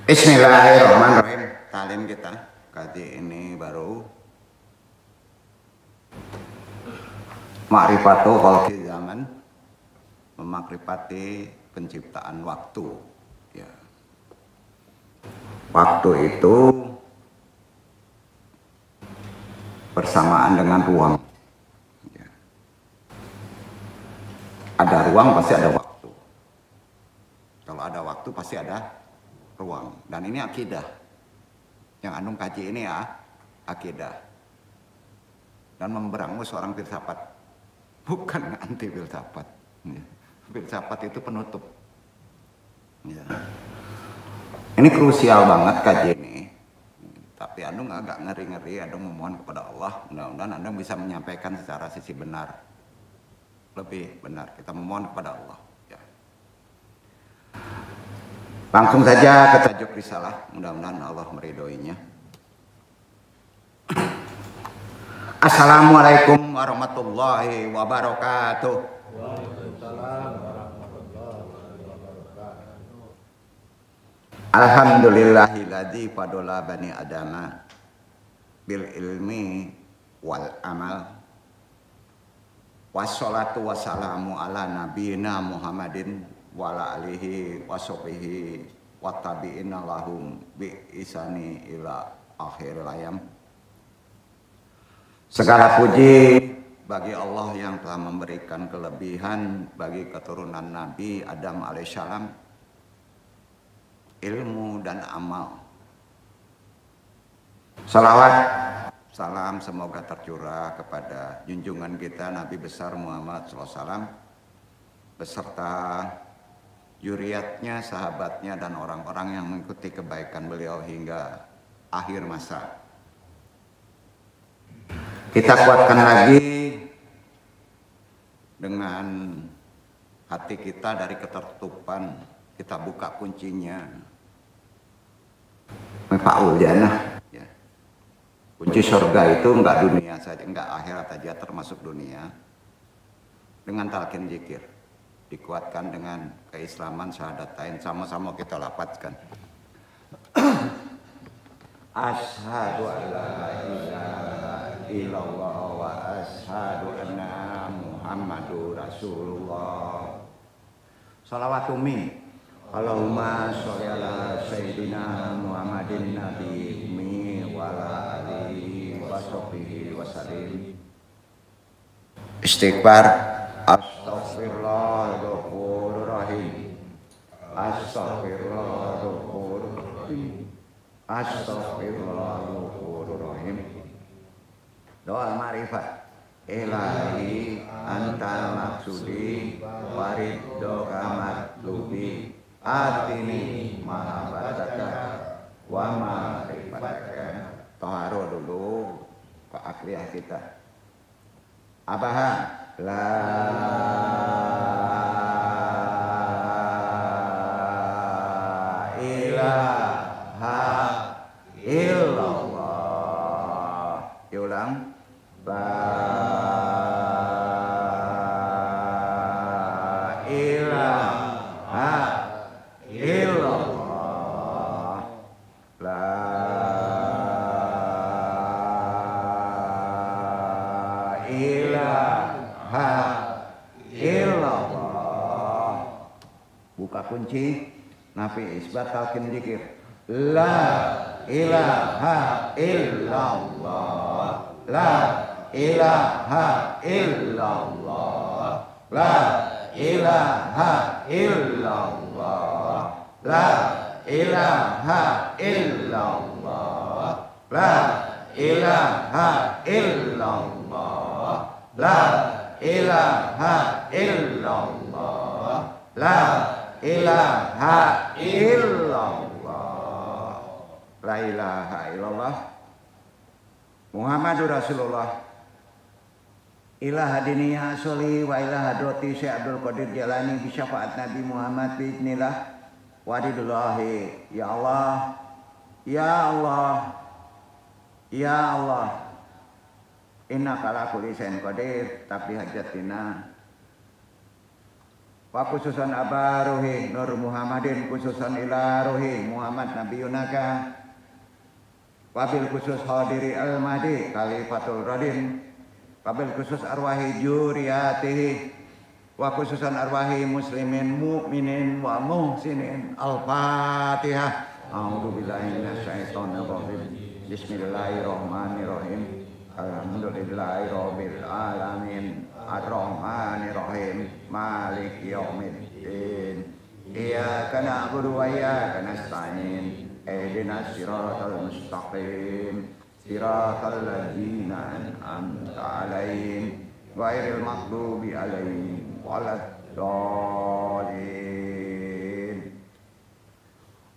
Bismillahirrahmanirrahim. Talim kita kaji ini baru Ma'rifatu khalqi zaman, memakrifati penciptaan waktu. Ya. Waktu itu bersamaan dengan ruang. Ya. Ada ruang pasti ada waktu. Kalau ada waktu pasti ada ruang. Dan ini akidah. Yang Anung kaji ini ya akidah. Dan memberangus seorang filsafat. Bukan anti filsafat. Ya. Filsafat itu penutup. Ya. Ini krusial banget kaji ini. Tapi Anung agak ngeri-ngeri. Anung memohon kepada Allah. Mudah-mudahan Anung bisa menyampaikan secara sisi benar. Lebih benar. Kita memohon kepada Allah. Langsung saja ke tajuk risalah, mudah-mudahan Allah meridhoinya. Assalamualaikum warahmatullahi wabarakatuh. Waalaikumsalam warahmatullahi wabarakatuh. Alhamdulillahilladzi fadola bani adama bil ilmi wal amal. Wassalatu wassalamu ala nabiyina Muhammadin wa ala alihi wa sahbihi wa tabi'ina lahum bi isani ila akhir layam. Segala puji bagi Allah yang telah memberikan kelebihan bagi keturunan Nabi Adam alaihissalam, ilmu dan amal. Salawat, salam semoga tercurah kepada junjungan kita Nabi besar Muhammad SAW beserta zuriatnya, sahabatnya, dan orang-orang yang mengikuti kebaikan beliau hingga akhir masa. Kita kuatkan lagi dengan hati kita dari ketertutupan, kita buka kuncinya. Mefa'ul jannah. Ya. Kunci surga itu enggak dunia saja, enggak akhirat saja, termasuk dunia. Dengan talqin zikir. Dikuatkan dengan keislaman syahadatain, sama-sama kita lapatkan. Asyhadu an la ilaha illallah wa asyhadu anna Muhammadur Rasulullah. Salawatumi Allahumma sholli ala sayyidina Muhammadin nabi ummi wa ala alihi wa sahbihi wa sallim. Istighfar. Astaghfirullahaladzim. Astaghfirullahaladzim. Astaghfirullahaladzim. Doa ma'rifat. Ilahi anta maksudi wariddoka matlubi atini mahabbataka wa ma'rifataka. Taharuh dulu ke akliyah kita. Abaha la ilaha illallah. Diulang. La ilaha illallah. La ilaha illallah. Buka kunci nafi isbat talqin zikir. La ilaha illallah. La ilaha illallah. La ilaha illallah. La ilaha illallah. La ilaha illallah. La ilaha illallah. La ilaha illallah. La ilaha illallah. Muhammadur Rasulullah. Ilaha diniyah soli wa ilaha droti Syekh Abdul Qadir Jalani bi syafaat Nabi Muhammad biidznillah wadidullahi. Ya Allah, ya Allah, ya Allah, innaka ala kulli syai'in qadir. Tapi hajatina wa khususan aba ruhi Nur Muhammadin khususan ila ruhi Muhammad Nabiyunaka wabil khusus hadiri al-mahdi khalifatul radin wabil khusus arwahi juriyatihi wa khususan arwahi muslimin mu'minin wa muhsinin al-fatihah. A'udzu billahi minasyaitonir rajim. Bismillahirrahmanirrahim. Alhamdulillahirabbil alamin. Ar-rahmanir rahim. Maliki yaumiddin. Iyyaka na'budu wa iyyaka nasta'in. Ihdinas siratal mustaqim. Siratal ladzina an'amta 'alaihim ghairil maghdubi 'alaihim waladdallin.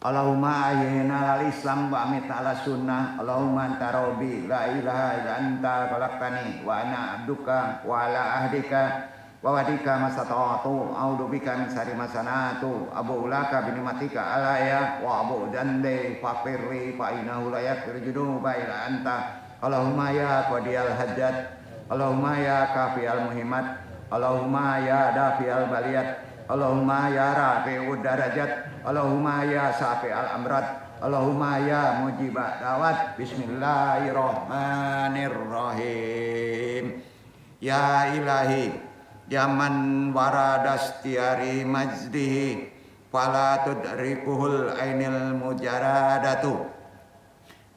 Allahumma ahyina al-islam wa amitna ala sunnah. Allahumma anta rabbi la ilaha illa anta khalaqtani wa ana abduka wa ala ahdika wa wadika masata'atu a'udzu bika min syarri ma sana'tu abu'u laka bi ni'matika alayya wa abu'u dzambi faghfirli fa innahu la yaghfiru dzunuba illa anta. Allahumma ya qadiyal hajat, Allahumma ya kafiyal muhimmat, Allahumma ya dafiyal baliyat, Allahumma ya rafi'ud darajat, Allahumma ya syafi'al amrat, Allahumma ya mujibad da'wat. Bismillahirrahmanirrahim. Ya ilahi ya man waradastiari majdihi fala tudrikuhul ainil mujaradatu.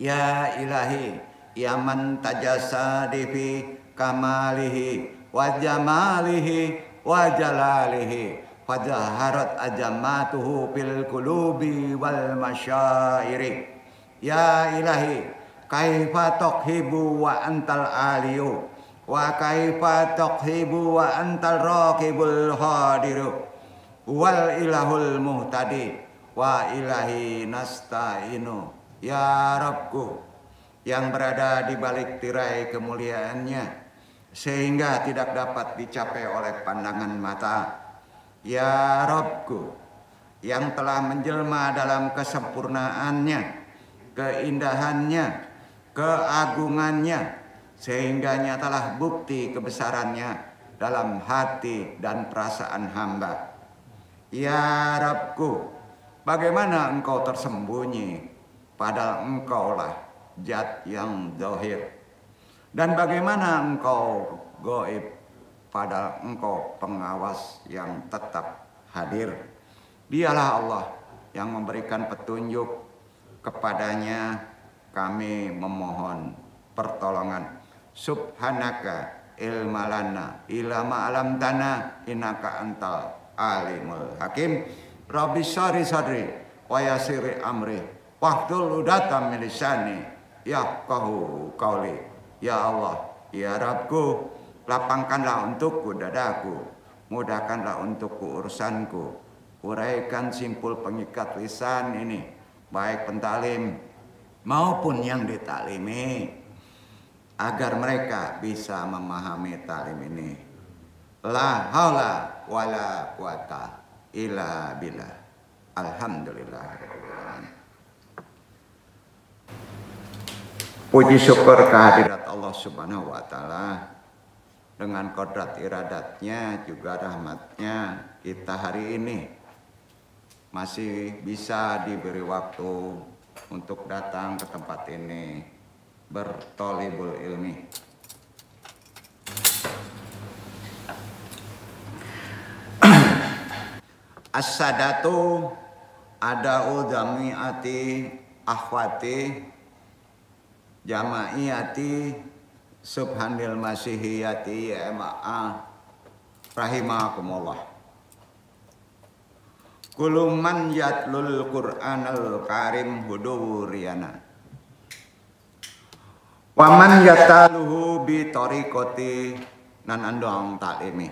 Ya ilahi ya man tajasadi fi kamalihi wa jamalihi wa jalalihi fajaharat ajamatuhu fil qulubi wal masyairi. Ya ilahi kaifa tuhibu wa antal aliyu wa kaifa tuhibu wa antal raqibul hadiru wal ilahul muhtadi wa ilahi nasta'inu. Ya Rabbku yang berada di balik tirai kemuliaannya sehingga tidak dapat dicapai oleh pandangan mata. Ya Rabbku yang telah menjelma dalam kesempurnaannya, keindahannya, keagungannya, sehingga nyatalah bukti kebesarannya dalam hati dan perasaan hamba. Ya Rabbku, bagaimana engkau tersembunyi padahal engkaulah zat yang zahir, dan bagaimana engkau gaib padahal engkau pengawas yang tetap hadir. Dialah Allah yang memberikan petunjuk, kepadanya kami memohon pertolongan. Subhanaka ilmalana ilama alam tanah innaka antal alimul hakim. Rabbi syari sadri wa yasiri amri wahdul udatam min lisani yafqahu qauli. Ya Allah, ya Rabbku, lapangkanlah untukku dadaku, mudahkanlah untukku urusanku, uraikan simpul pengikat lisan ini, baik pentalim maupun yang ditalimi, agar mereka bisa memahami talim ini. La haula wala quwata illa billah. Alhamdulillah. Puji syukur kehadirat Allah Subhanahu wa Ta'ala. Dengan kodrat iradatnya juga rahmatnya, kita hari ini masih bisa diberi waktu untuk datang ke tempat ini bertolibul ilmi. As-sadatu ada'u jami'ati akhwati jama'iyati subhanil masihiyati ma'a rahimakumullah. Kuluman yatlul Qur'anal Karim huduriyana waman yataluhu bi tariqati nan andong taklimi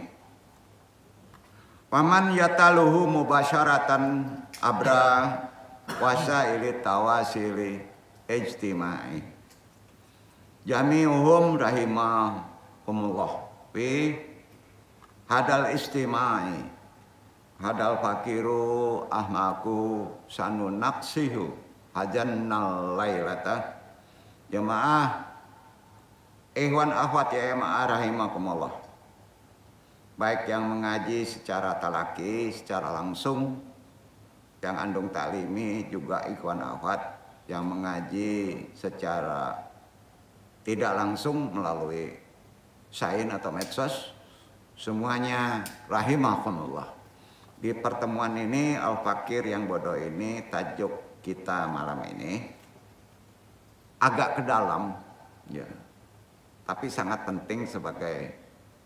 waman yataluhu mubasyaratan abra wasaili tawasili ijtimai jami'uhum rahimahumullah fi hadal istimai hadal fakiru ahmaku sanun naksihu hajannal lailata. Jamaah ikhwan akhwat ya jamaah rahimakumullah, baik yang mengaji secara talaki, secara langsung, yang andung taklimi, juga ikhwan akhwat yang mengaji secara tidak langsung melalui sain atau medsos, semuanya rahimahumullah. Di pertemuan ini Al-Fakir yang bodoh ini, tajuk kita malam ini agak ke dalam, ya, tapi sangat penting sebagai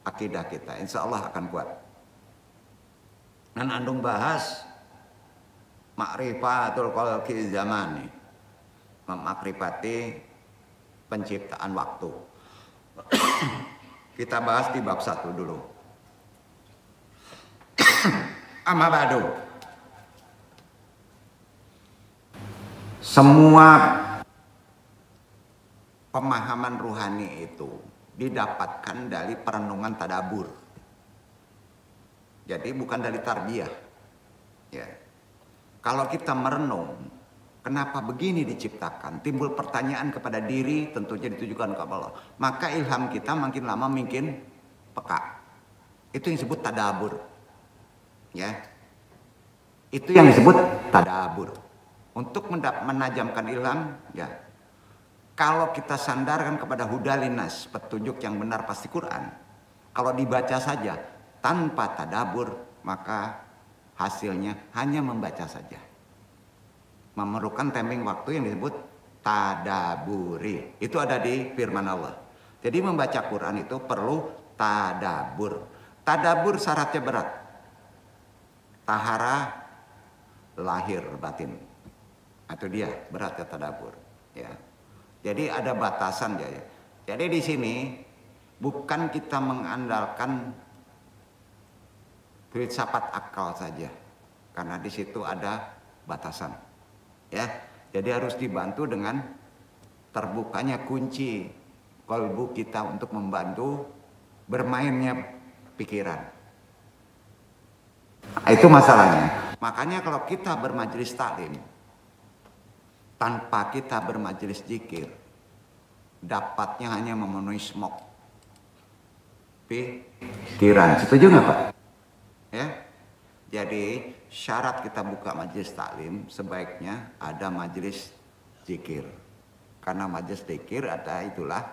akidah kita. Insya Allah akan kuat. Dan andung bahas ma'rifatul khalqi zamani, memakrifati penciptaan waktu. Kita bahas di bab 1 dulu. Amma ba'du. Semua pemahaman ruhani itu didapatkan dari perenungan tadabur. Jadi bukan dari tarbiyah. Ya. Kalau kita merenung, kenapa begini diciptakan? Timbul pertanyaan kepada diri, tentunya ditujukan kepada Allah. Maka ilham kita makin lama makin peka. Itu yang disebut tadabur. Ya. Itu yang disebut tadabur. Untuk menajamkan ilham, ya. Kalau kita sandarkan kepada hudalinas, petunjuk yang benar pasti Quran. Kalau dibaca saja tanpa tadabur, maka hasilnya hanya membaca saja. Memerlukan timing waktu yang disebut tadaburi. Itu ada di firman Allah. Jadi membaca Quran itu perlu tadabur. Tadabur syaratnya berat. Tahara lahir batin. Itu dia beratnya tadabur. Ya. Jadi ada batasan ya. Jadi di sini bukan kita mengandalkan filsafat akal saja, karena di situ ada batasan, ya. Jadi harus dibantu dengan terbukanya kunci kalbu kita untuk membantu bermainnya pikiran. Itu masalahnya. Makanya kalau kita bermajelis taklim tanpa kita bermajelis zikir, dapatnya hanya memenuhi smog pikiran. Setuju nggak Pak? Ya, jadi syarat kita buka majelis taklim sebaiknya ada majelis zikir, karena majelis zikir ada itulah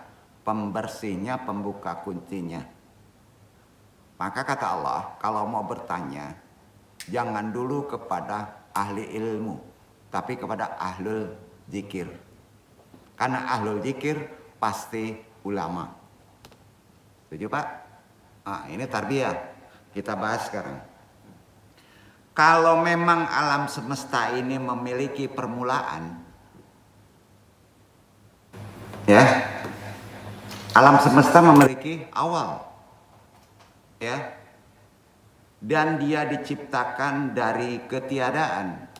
pembersihnya, pembuka kuncinya. Maka kata Allah, kalau mau bertanya jangan dulu kepada ahli ilmu, tapi kepada ahlul zikir, karena ahlul zikir pasti ulama. Setuju Pak? Nah, ini tarbiyah. Kita bahas sekarang. Kalau memang alam semesta ini memiliki permulaan, ya, alam semesta memiliki awal, ya, dan dia diciptakan dari ketiadaan.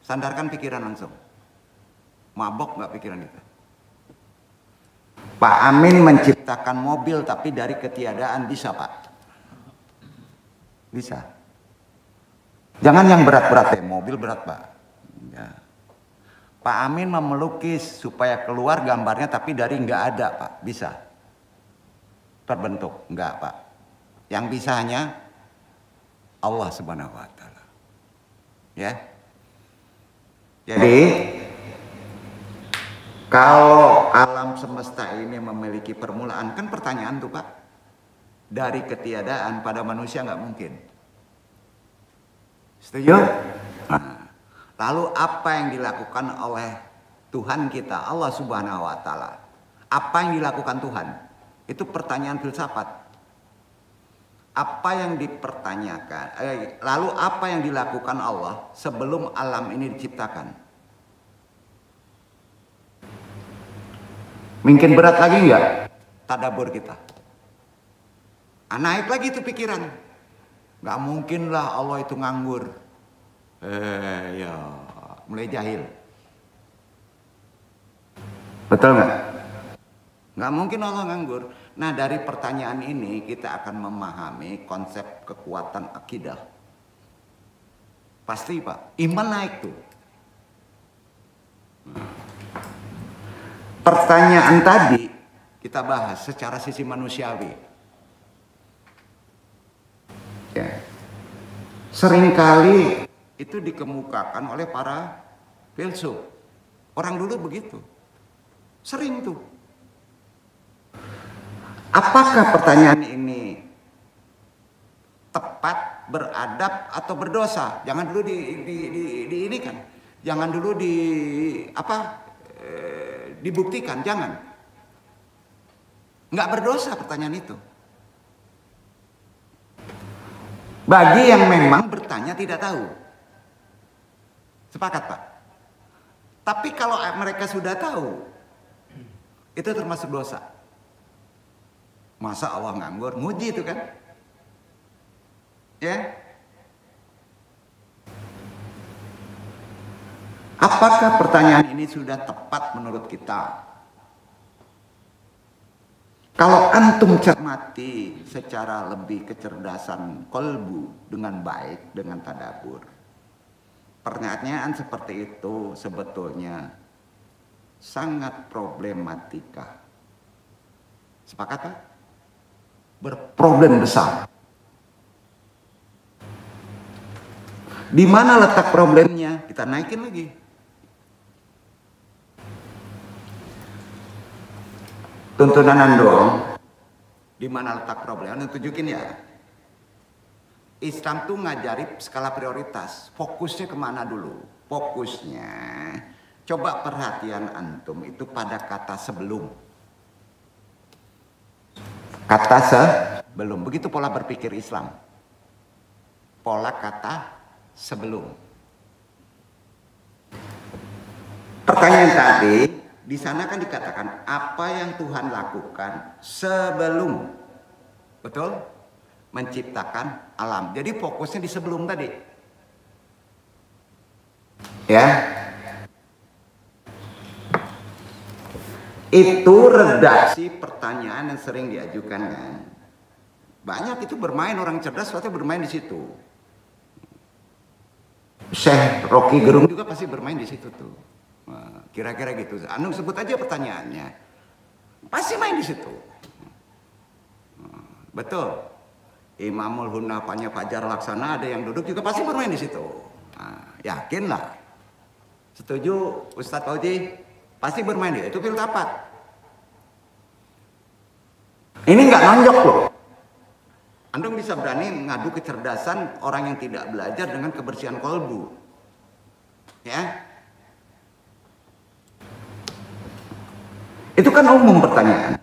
Sandarkan pikiran langsung. Mabok nggak pikiran kita? Pak Amin menciptakan mobil tapi dari ketiadaan, bisa Pak? Bisa. Jangan yang berat-berat ya, mobil berat Pak. Ya. Pak Amin melukis supaya keluar gambarnya tapi dari nggak ada Pak, bisa. Terbentuk, nggak Pak. Yang bisa hanya Allah Subhanahu Wa Taala. Ya. Jadi kalau alam semesta ini memiliki permulaan, kan pertanyaan tuh Pak. Dari ketiadaan pada manusia nggak mungkin. Setuju? Nah, lalu apa yang dilakukan oleh Tuhan kita, Allah Subhanahu Wa Taala? Apa yang dilakukan Tuhan? Itu pertanyaan filsafat. Apa yang dipertanyakan? Lalu apa yang dilakukan Allah sebelum alam ini diciptakan? Mungkin berat lagi nggak tadabur kita? Naik lagi itu pikiran. Gak mungkin lah Allah itu nganggur. Ya, mulai jahil. Betul nggak? Gak mungkin Allah nganggur. Nah dari pertanyaan ini kita akan memahami konsep kekuatan akidah. Pasti Pak, iman naik tuh. Pertanyaan tadi kita bahas secara sisi manusiawi. seringkali itu dikemukakan oleh para filsuf. Orang dulu begitu. Sering tuh. Apakah pertanyaan ini tepat, beradab, atau berdosa? Jangan dulu di ini kan. Jangan dulu dibuktikan, jangan. Nggak berdosa pertanyaan itu. Bagi yang memang bertanya tidak tahu. Sepakat, Pak? Tapi kalau mereka sudah tahu, itu termasuk dosa. Masa Allah nganggur? Muji itu kan? Ya. Apakah pertanyaan ini sudah tepat menurut kita? Kalau antum cermati secara lebih kecerdasan kolbu dengan baik, dengan tadabbur, pertanyaan seperti itu sebetulnya sangat problematika. Sepakat, Pak? Berproblem besar. Di mana letak problemnya? Kita naikin lagi. Tuntunan dong. Di mana letak problemnya? Tunjukin ya. Islam tuh ngajari skala prioritas. Fokusnya kemana dulu? Fokusnya, coba perhatian antum itu pada kata sebelum. Kata sebelum. Begitu pola berpikir Islam. Pola kata sebelum. Pertanyaan tadi, di sana kan dikatakan apa yang Tuhan lakukan sebelum, betul? Menciptakan alam. Jadi fokusnya di sebelum tadi. Ya. Itu redaksi pertanyaan yang sering diajukan kan. Banyak itu bermain orang cerdas, waktu bermain di situ. Syekh Rocky Gerung juga pasti bermain di situ tuh. Kira-kira gitu. Anu sebut aja pertanyaannya. Pasti main di situ. Betul. Imamul Hunafanya Fajar Laksana ada yang duduk juga pasti bermain di situ. Yakinlah. Setuju Ustadz Fauzi? Pasti bermain dia. Itu filsafat. Ini nggak nonjok loh. Anda bisa berani ngadu kecerdasan orang yang tidak belajar dengan kebersihan kolbu. Ya. Itu kan umum pertanyaan.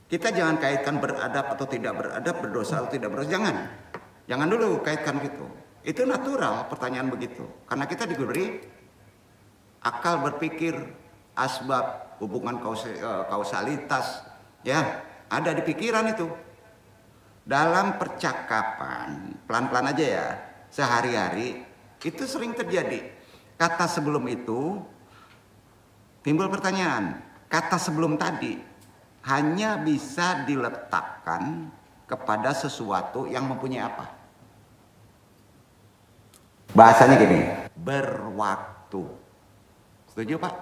Kita jangan kaitkan beradab atau tidak beradab, berdosa atau tidak berdosa. Jangan dulu kaitkan gitu. Itu natural pertanyaan begitu. Karena kita diberi akal berpikir, asbab, hubungan kausalitas. Ya, ada di pikiran itu. Dalam percakapan, pelan-pelan aja ya, sehari-hari, itu sering terjadi. Kata sebelum itu, timbul pertanyaan, kata sebelum tadi hanya bisa diletakkan kepada sesuatu yang mempunyai apa? Bahasanya gini, berwaktu. Setuju, Pak?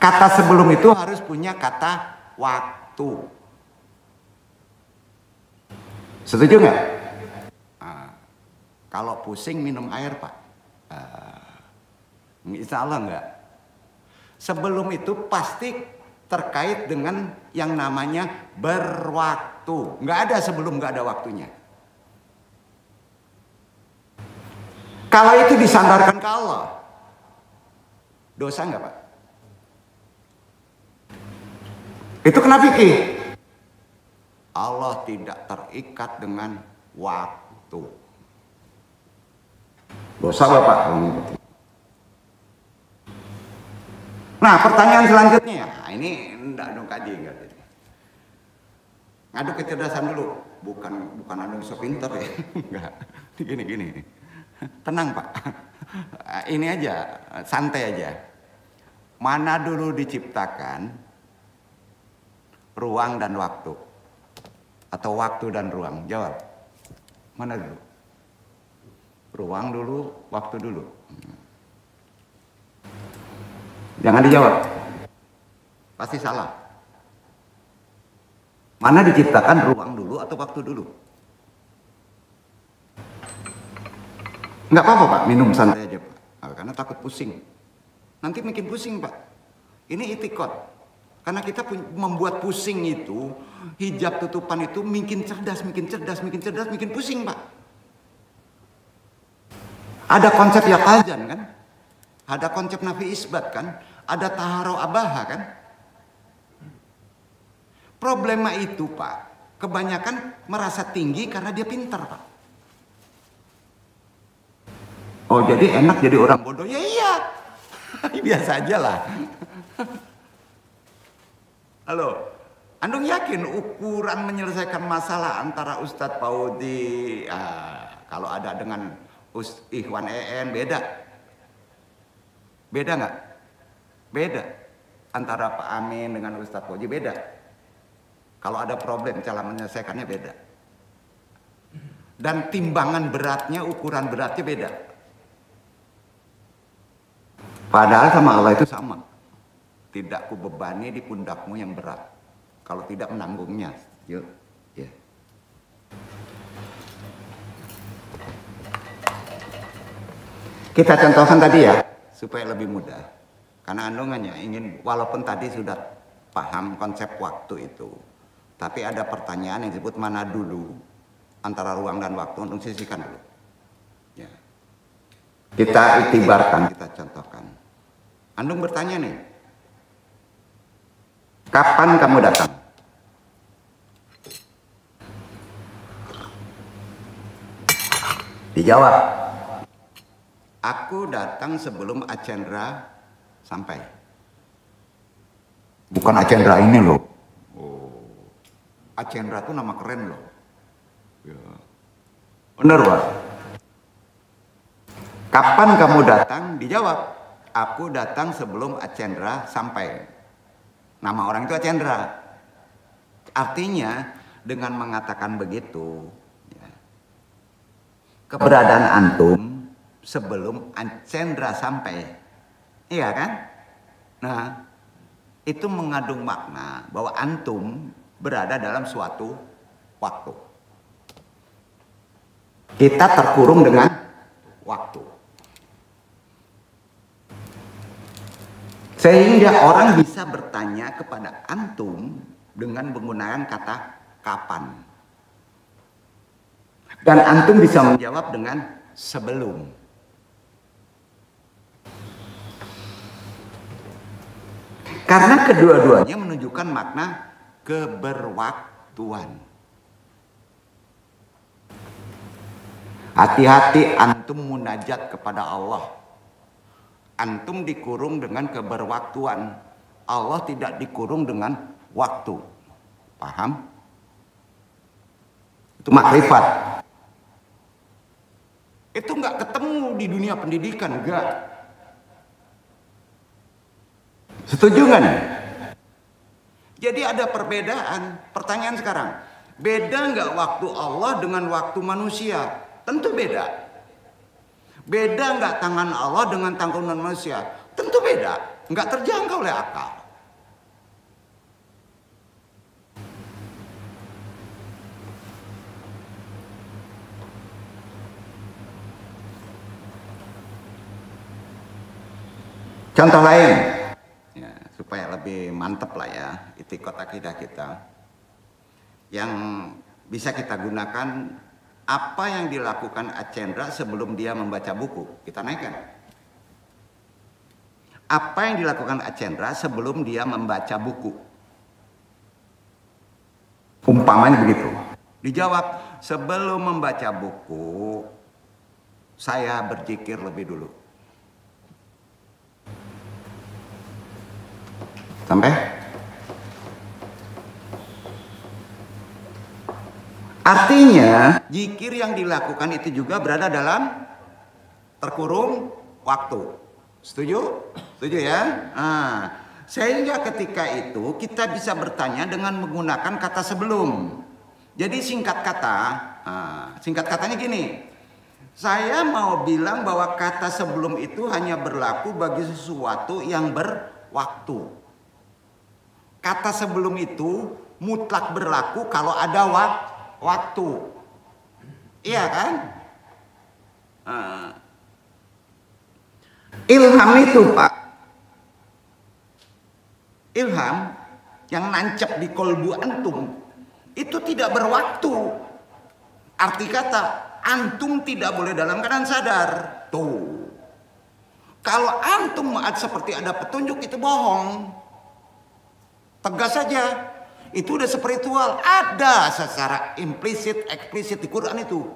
Kata sebelum itu harus punya kata waktu. Setuju nggak? Kalau pusing minum air, Pak. Insya Allah nggak. Sebelum itu pasti terkait dengan yang namanya berwaktu. Nggak ada sebelum nggak ada waktunya. Kalau itu disandarkan ke Allah, dosa nggak, Pak? Itu kenapa fikih? Allah tidak terikat dengan waktu. Dosa Bapak. Nah, pertanyaan selanjutnya, ini enggak dong kaji enggak. Ngadu kecerdasan dulu, bukan anu so pinter ya. Enggak. Gini. Tenang, Pak. Ini aja, santai aja. Mana dulu diciptakan ruang dan waktu? Atau waktu dan ruang? Jawab. Mana dulu? Ruang dulu, waktu dulu. Jangan dijawab. Pasti salah. Mana diciptakan ruang dulu atau waktu dulu? Nggak apa-apa Pak, minum santai aja Pak. Karena takut pusing. Nanti makin pusing Pak. Ini itikot. Karena kita membuat pusing itu, hijab tutupan itu makin cerdas, makin pusing Pak. Ada konsep yaqazan kan? Ada konsep nafi isbat kan? Ada taharo abaha kan? Problema itu Pak, kebanyakan merasa tinggi karena dia pintar Pak. Oh jadi enak jadi orang bodoh? Ya iya, biasa aja lah. Halo, Andung yakin ukuran menyelesaikan masalah antara Ustadz Paudi, kalau ada dengan Ikhwan EN beda? Beda nggak? Beda. Antara Pak Amin dengan Ustadz Paudi beda. Kalau ada problem cara menyelesaikannya beda. Dan timbangan beratnya, ukuran beratnya beda. Padahal sama Allah itu sama. Tidak kubebani di pundakmu yang berat. Kalau tidak menanggungnya. Yuk, ya. Kita contohkan tadi ya, supaya lebih mudah. Karena andungannya ingin, walaupun tadi sudah paham konsep waktu itu, tapi ada pertanyaan yang disebut mana dulu antara ruang dan waktu, untuk sisihkan dulu. Ya. Kita itibarkan, kita contohkan. Andung bertanya nih, kapan kamu datang? Dijawab, aku datang sebelum Acendra sampai. Bukan Acendra ini loh. Oh, Acendra itu nama keren loh. Ya. Benar Pak. Kapan kamu datang? Dijawab, aku datang sebelum Acendra sampai. Nama orang itu Acendra. Artinya dengan mengatakan begitu, ya, keberadaan antum sebelum Acendra sampai, iya kan? Nah, itu mengandung makna bahwa antum berada dalam suatu waktu. Kita terkurung dengan waktu. Sehingga orang bisa bertanya kepada antum dengan menggunakan kata kapan. Dan antum bisa menjawab dengan sebelum. Karena kedua-duanya menunjukkan makna keberwaktuan. Hati-hati antum munajat kepada Allah. Antum dikurung dengan keberwaktuan. Allah tidak dikurung dengan waktu. Paham? Itu makrifat. Itu nggak ketemu di dunia pendidikan, enggak. Setuju nggak nih? Jadi ada perbedaan. Pertanyaan sekarang, beda nggak waktu Allah dengan waktu manusia? Tentu beda. Beda nggak tangan Allah dengan tangan manusia? Tentu beda. Nggak terjangkau oleh akal. Contoh lain, ya, supaya lebih mantep lah ya, itikot akidah kita. Yang bisa kita gunakan, apa yang dilakukan Acendra sebelum dia membaca buku? Kita naikkan. Apa yang dilakukan Acendra sebelum dia membaca buku? Umpamanya begitu. Dijawab, sebelum membaca buku, saya berzikir lebih dulu. Sampai? Artinya, zikir yang dilakukan itu juga berada dalam terkurung waktu. Setuju? Setuju ya? Nah, sehingga ketika itu kita bisa bertanya dengan menggunakan kata sebelum. Jadi singkat katanya gini. Saya mau bilang bahwa kata sebelum itu hanya berlaku bagi sesuatu yang berwaktu. Kata sebelum itu mutlak berlaku kalau ada waktu. Iya kan? Ilham itu Pak, ilham yang nancap di kolbu antum itu tidak berwaktu. Arti kata, antum tidak boleh dalam keadaan sadar. Tuh. Kalau antum seperti ada petunjuk, itu bohong. Tegas saja. Itu udah spiritual. Ada secara implisit, eksplisit di Quran itu.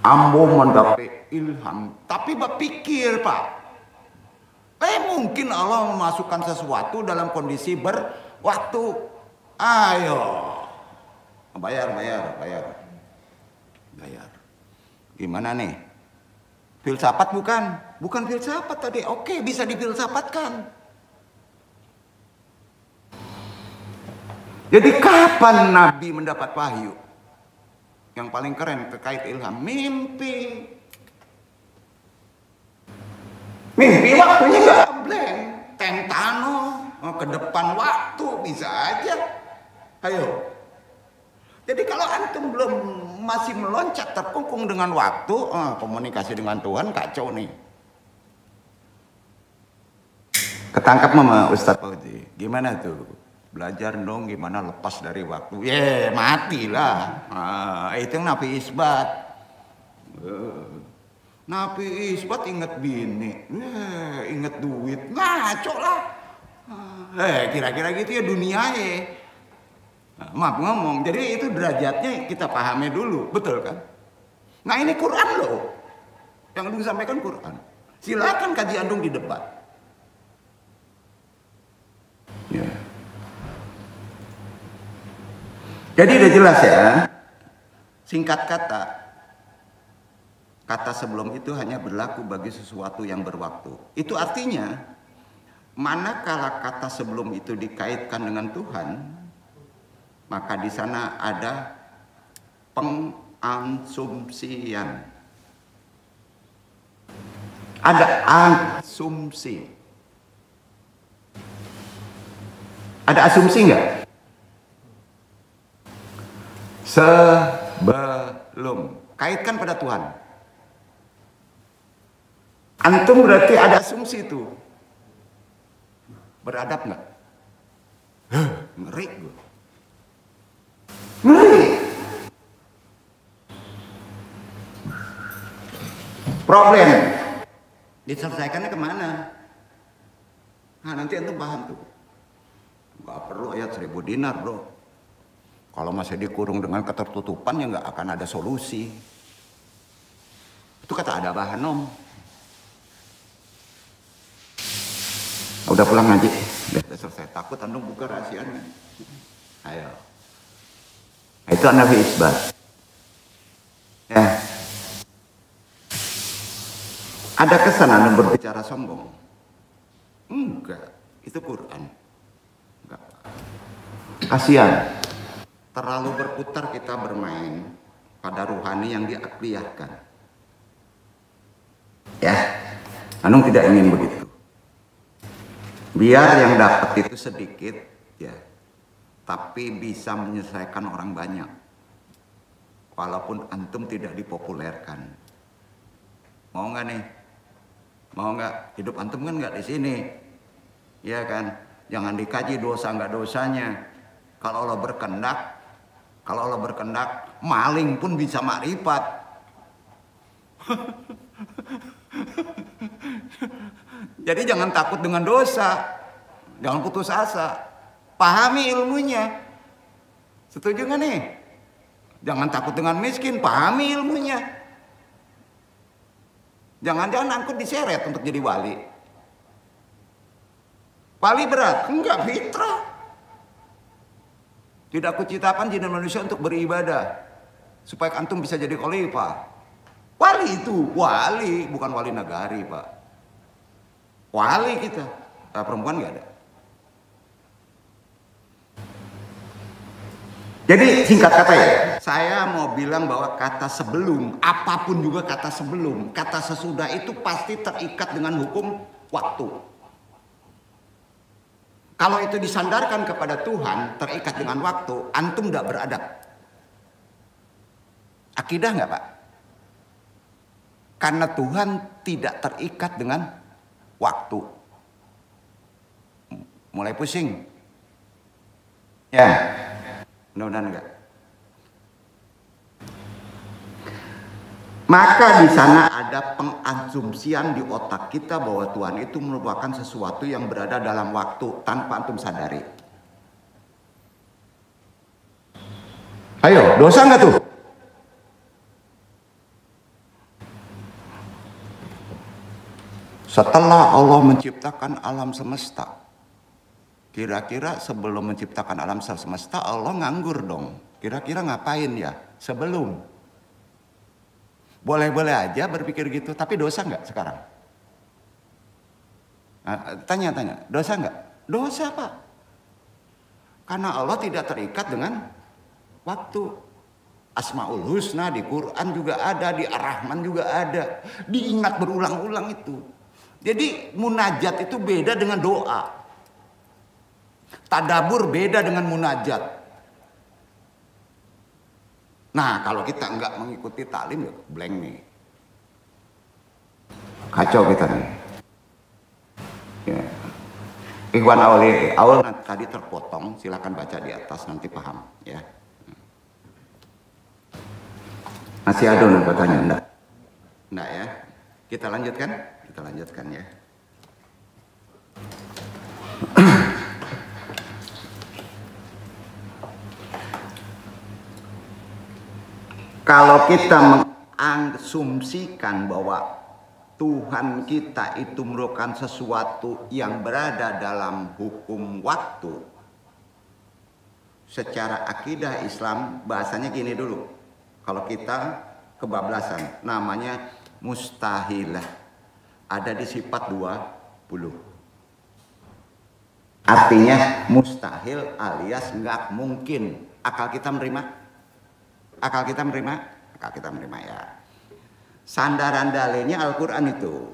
Ambo mendapat ilham. Tapi berpikir Pak. Mungkin Allah memasukkan sesuatu dalam kondisi berwaktu. Ayo. Bayar. Gimana nih? Filsafat bukan? Bukan filsafat tadi. Oke, bisa difilsafatkan. Jadi kapan Nabi mendapat wahyu? Yang paling keren terkait ilham, mimpi. Mimpi waktunya nggak blank. Tentano, ke depan waktu bisa aja. Ayo. Jadi kalau antum belum masih meloncat terkungkung dengan waktu, komunikasi dengan Tuhan kacau nih. Ketangkap sama Ustadz Fauzi. Gimana tuh? Belajar dong gimana lepas dari waktu. Matilah. Itu yang Nabi Isbat. Nabi Isbat inget bini. Inget duit. Ngaco lah. Kira-kira gitu ya dunia ya. Maaf ngomong, jadi itu derajatnya kita pahami dulu, betul kan? Nah ini Quran loh, yang disampaikan Quran. Silakan kaji andung di debat. Ya. Jadi udah jelas ya, singkat kata, kata sebelum itu hanya berlaku bagi sesuatu yang berwaktu. Itu artinya, manakala kata sebelum itu dikaitkan dengan Tuhan, maka di sana ada pengasumsian. Ada asumsi. Ada asumsi enggak? Sebelum. Kaitkan pada Tuhan. Antum berarti ada asumsi itu. Beradab enggak? Ngeri gue. Problem diselesaikannya kemana? Nah nanti antum paham tuh. Gak perlu ayat 1000 dinar bro. Kalau masih dikurung dengan ketertutupan ya gak akan ada solusi. Itu kata ada bahan om. Udah pulang ngaji. Udah selesai. Takut antum buka rahasianya. Ayo. Itu Nabi Isbat. Ya. Ada kesan Anda berbicara sombong? Enggak, itu Quran. Enggak. Kasihan. Terlalu berputar kita bermain pada ruhani yang diakliyahkan. Ya. Anung tidak ingin begitu. Biar yang dapat itu sedikit, ya. Tapi bisa menyelesaikan orang banyak. Walaupun antum tidak dipopulerkan. Mau nggak nih? Mau nggak? Hidup antum kan nggak di sini. Ya kan? Jangan dikaji dosa nggak dosanya. Kalau Allah berkehendak, maling pun bisa makrifat. Jadi jangan takut dengan dosa. Jangan putus asa. Pahami ilmunya. Setuju nggak nih? Jangan takut dengan miskin, pahami ilmunya. Jangan-jangan angkut diseret untuk jadi wali. Wali berat? Enggak, fitrah. Tidak kuciptakan jin dan manusia untuk beribadah. Supaya antum bisa jadi khalifah. Wali itu, wali. Bukan wali nagari Pak. Wali kita. Perempuan nggak ada. Jadi singkat kata ya, saya mau bilang bahwa kata sebelum, apapun juga kata sebelum, kata sesudah itu pasti terikat dengan hukum waktu. Kalau itu disandarkan kepada Tuhan, terikat dengan waktu, antum tidak beradab. Akidah nggak Pak? Karena Tuhan tidak terikat dengan waktu. Mulai pusing? Ya, mudah-mudahan enggak. Maka di sana ada pengasumsian di otak kita bahwa Tuhan itu merupakan sesuatu yang berada dalam waktu tanpa antum sadari. Ayo, dosa nggak tuh? Setelah Allah menciptakan alam semesta, kira-kira sebelum menciptakan alam semesta Allah nganggur dong. Kira-kira ngapain ya sebelum? Boleh-boleh aja berpikir gitu, tapi dosa nggak sekarang? Nah, tanya-tanya, dosa nggak? Dosa Pak. Karena Allah tidak terikat dengan waktu. Asmaul Husna di Quran juga ada, di Ar-Rahman juga ada. Diingat berulang-ulang itu. Jadi munajat itu beda dengan doa. Tadabur beda dengan munajat. Nah, kalau kita nggak mengikuti taklim, ya blank nih. Kacau kita nih. Ya. Ikhwan awal tadi terpotong, silakan baca di atas nanti paham ya. Masih ada nih katanya, enggak? Enggak ya. Kita lanjutkan? Kita lanjutkan ya. Kalau kita mengasumsikan bahwa Tuhan kita itu merupakan sesuatu yang berada dalam hukum waktu, secara akidah Islam bahasanya gini dulu. Kalau kita kebablasan, namanya mustahilah. Ada di sifat 20. Artinya mustahil alias nggak mungkin. Akal kita menerima? Akal kita menerima? Akal kita menerima ya. Sandaran dalilnya Al-Quran itu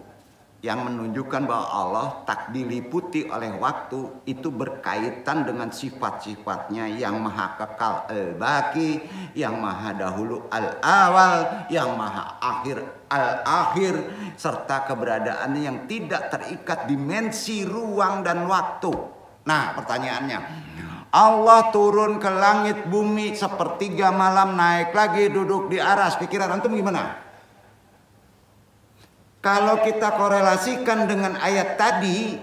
yang menunjukkan bahwa Allah tak diliputi oleh waktu, itu berkaitan dengan sifat-sifatnya yang maha kekal al-baqi, yang maha dahulu al-awal, yang maha akhir al-akhir, serta keberadaannya yang tidak terikat dimensi ruang dan waktu. Nah pertanyaannya, Allah turun ke langit bumi sepertiga malam, naik lagi duduk di aras. Pikiran antum gimana? Kalau kita korelasikan dengan ayat tadi,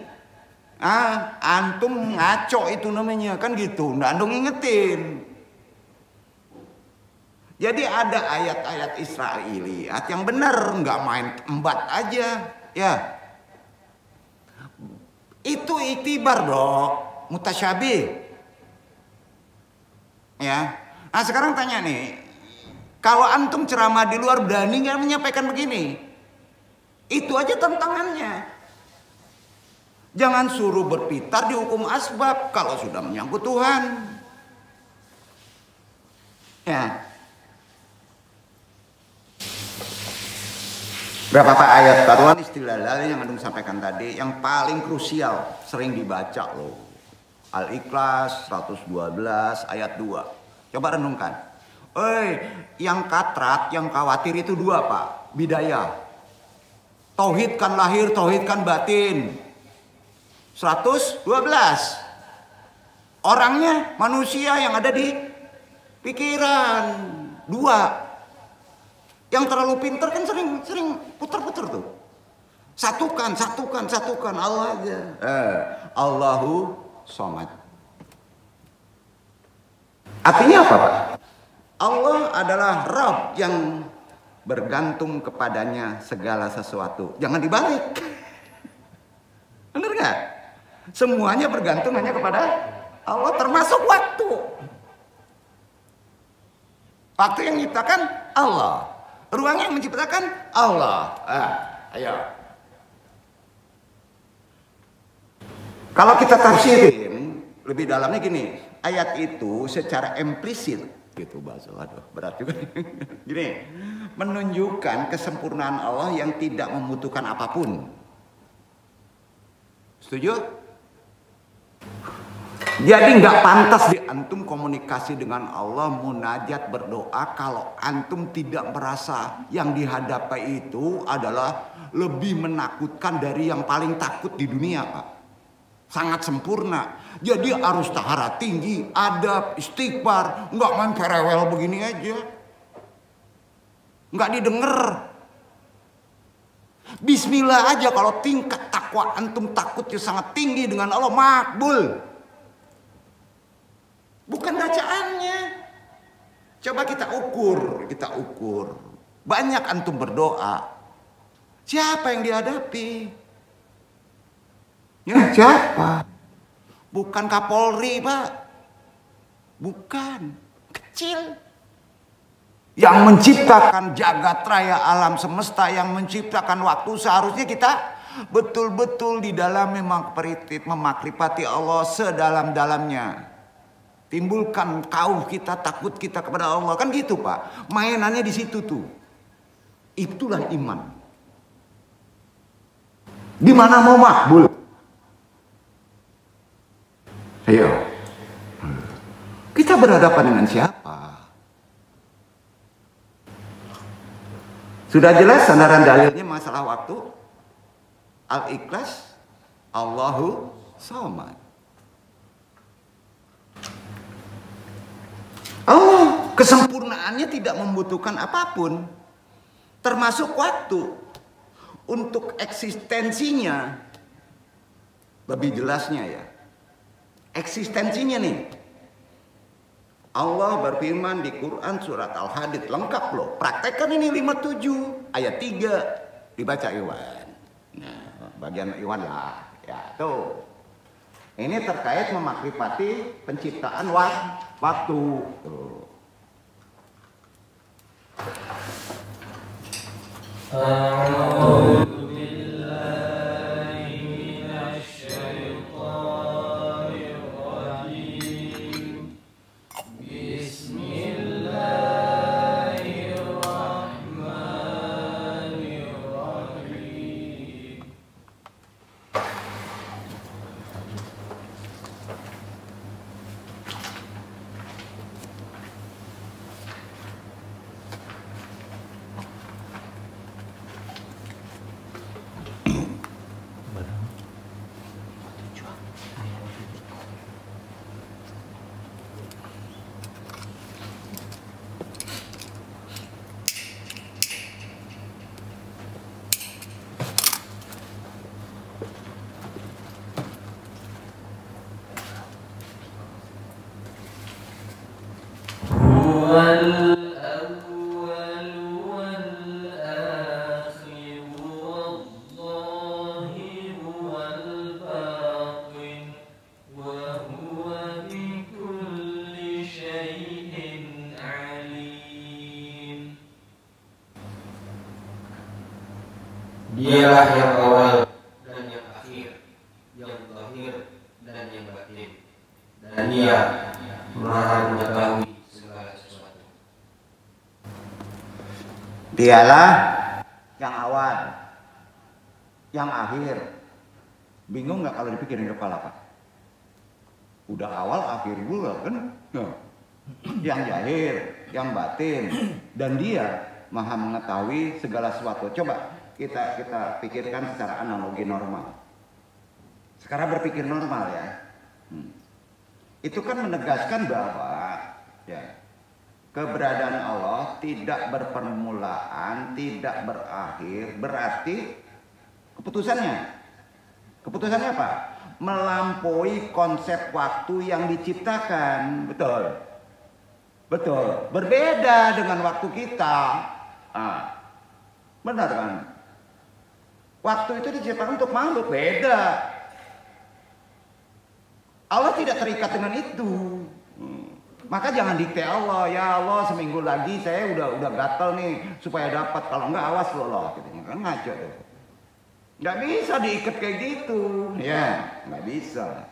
antum ngaco itu namanya, kan gitu. Nggak antum ingetin. Jadi ada ayat-ayat Israiliyat yang benar, nggak main embat aja, ya. Itu iktibar dong, mutasyabih. Ya, nah sekarang tanya nih, kalau antum ceramah di luar berani nggak menyampaikan begini? Itu aja tantangannya. Jangan suruh berpitar di hukum asbab kalau sudah menyangkut Tuhan. Ya. Berapa Pak ayat taruhan istilah yang antum sampaikan tadi yang paling krusial, sering dibaca loh. Al-Ikhlas 112 ayat 2. Coba renungkan. Yang katrat, yang khawatir itu 2 Pak. Bidayah. Tauhidkan lahir, tauhidkan batin. 112. Orangnya manusia yang ada di pikiran. 2. Yang terlalu pintar kan sering putar-putar tuh. Satukan Allah aja. Allahu Somad. Artinya apa Pak? Allah adalah Rabb yang bergantung kepadanya segala sesuatu. Jangan dibalik. Benar nggak? Semuanya bergantung hanya kepada Allah, termasuk waktu. Waktu yang menciptakan Allah, ruang yang menciptakan Allah. Ayo. Kalau kita tafsirin lebih dalamnya gini, ayat itu secara implisit gitu bahasa, aduh berat juga. Gini, menunjukkan kesempurnaan Allah yang tidak membutuhkan apapun. Setuju? Jadi nggak pantas di antum komunikasi dengan Allah, munajat, berdoa kalau antum tidak merasa yang dihadapi itu adalah lebih menakutkan dari yang paling takut di dunia, Pak. Sangat sempurna. Jadi harus taharat tinggi, adab, istighfar, nggak main perewel begini aja, nggak didengar. Bismillah aja kalau tingkat takwa antum takutnya sangat tinggi dengan Allah, makbul. Bukan bacaannya. Coba kita ukur. Banyak antum berdoa. Siapa yang dihadapi? Ya, siapa? Bukan Kapolri, Pak. Bukan. Kecil. Yang menciptakan jagat raya alam semesta, yang menciptakan waktu, seharusnya kita betul-betul di dalamnya memakrifati Allah sedalam-dalamnya. Timbulkan kauh kita, takut kita kepada Allah. Kan gitu, Pak. Mainannya di situ tuh. Itulah iman. Di mana mau makbul? Ayo. Kita berhadapan dengan siapa? Sudah jelas sandaran dalilnya masalah waktu. Al-Ikhlas. Allahu Samad. Allah kesempurnaannya tidak membutuhkan apapun, termasuk waktu. Untuk eksistensinya, lebih jelasnya ya, eksistensinya nih, Allah berfirman di Quran surat Al-Hadid, lengkap loh, praktekkan ini 57 ayat 3, dibaca Iwan. Nah, bagian Iwan lah, ya tuh. Ini terkait memakrifati penciptaan waktu. Dialah yang awal dan yang akhir, yang zahir dan yang batin, dan Dia Maha mengetahui segala sesuatu. Dialah yang awal, yang akhir. Bingung nggak kalau dipikirin di kepala, Pak? Udah awal akhir juga kan? Yang zahir, yang batin, dan Dia Maha mengetahui segala sesuatu. Coba kita pikirkan secara analogi normal. Sekarang berpikir normal ya. Itu kan menegaskan bahwa ya, keberadaan Allah tidak berpermulaan, tidak berakhir, berarti keputusannya apa? Melampaui konsep waktu yang diciptakan. Betul. Berbeda dengan waktu kita. Benar kan? Waktu itu diciptakan untuk makhluk, beda. Allah tidak terikat dengan itu. Maka jangan dikte Allah, ya Allah seminggu lagi saya udah gatel nih supaya dapat, kalau enggak awas loh gitu. Kan ngaco tuh. Nggak bisa diikat kayak gitu. Ya, nggak bisa.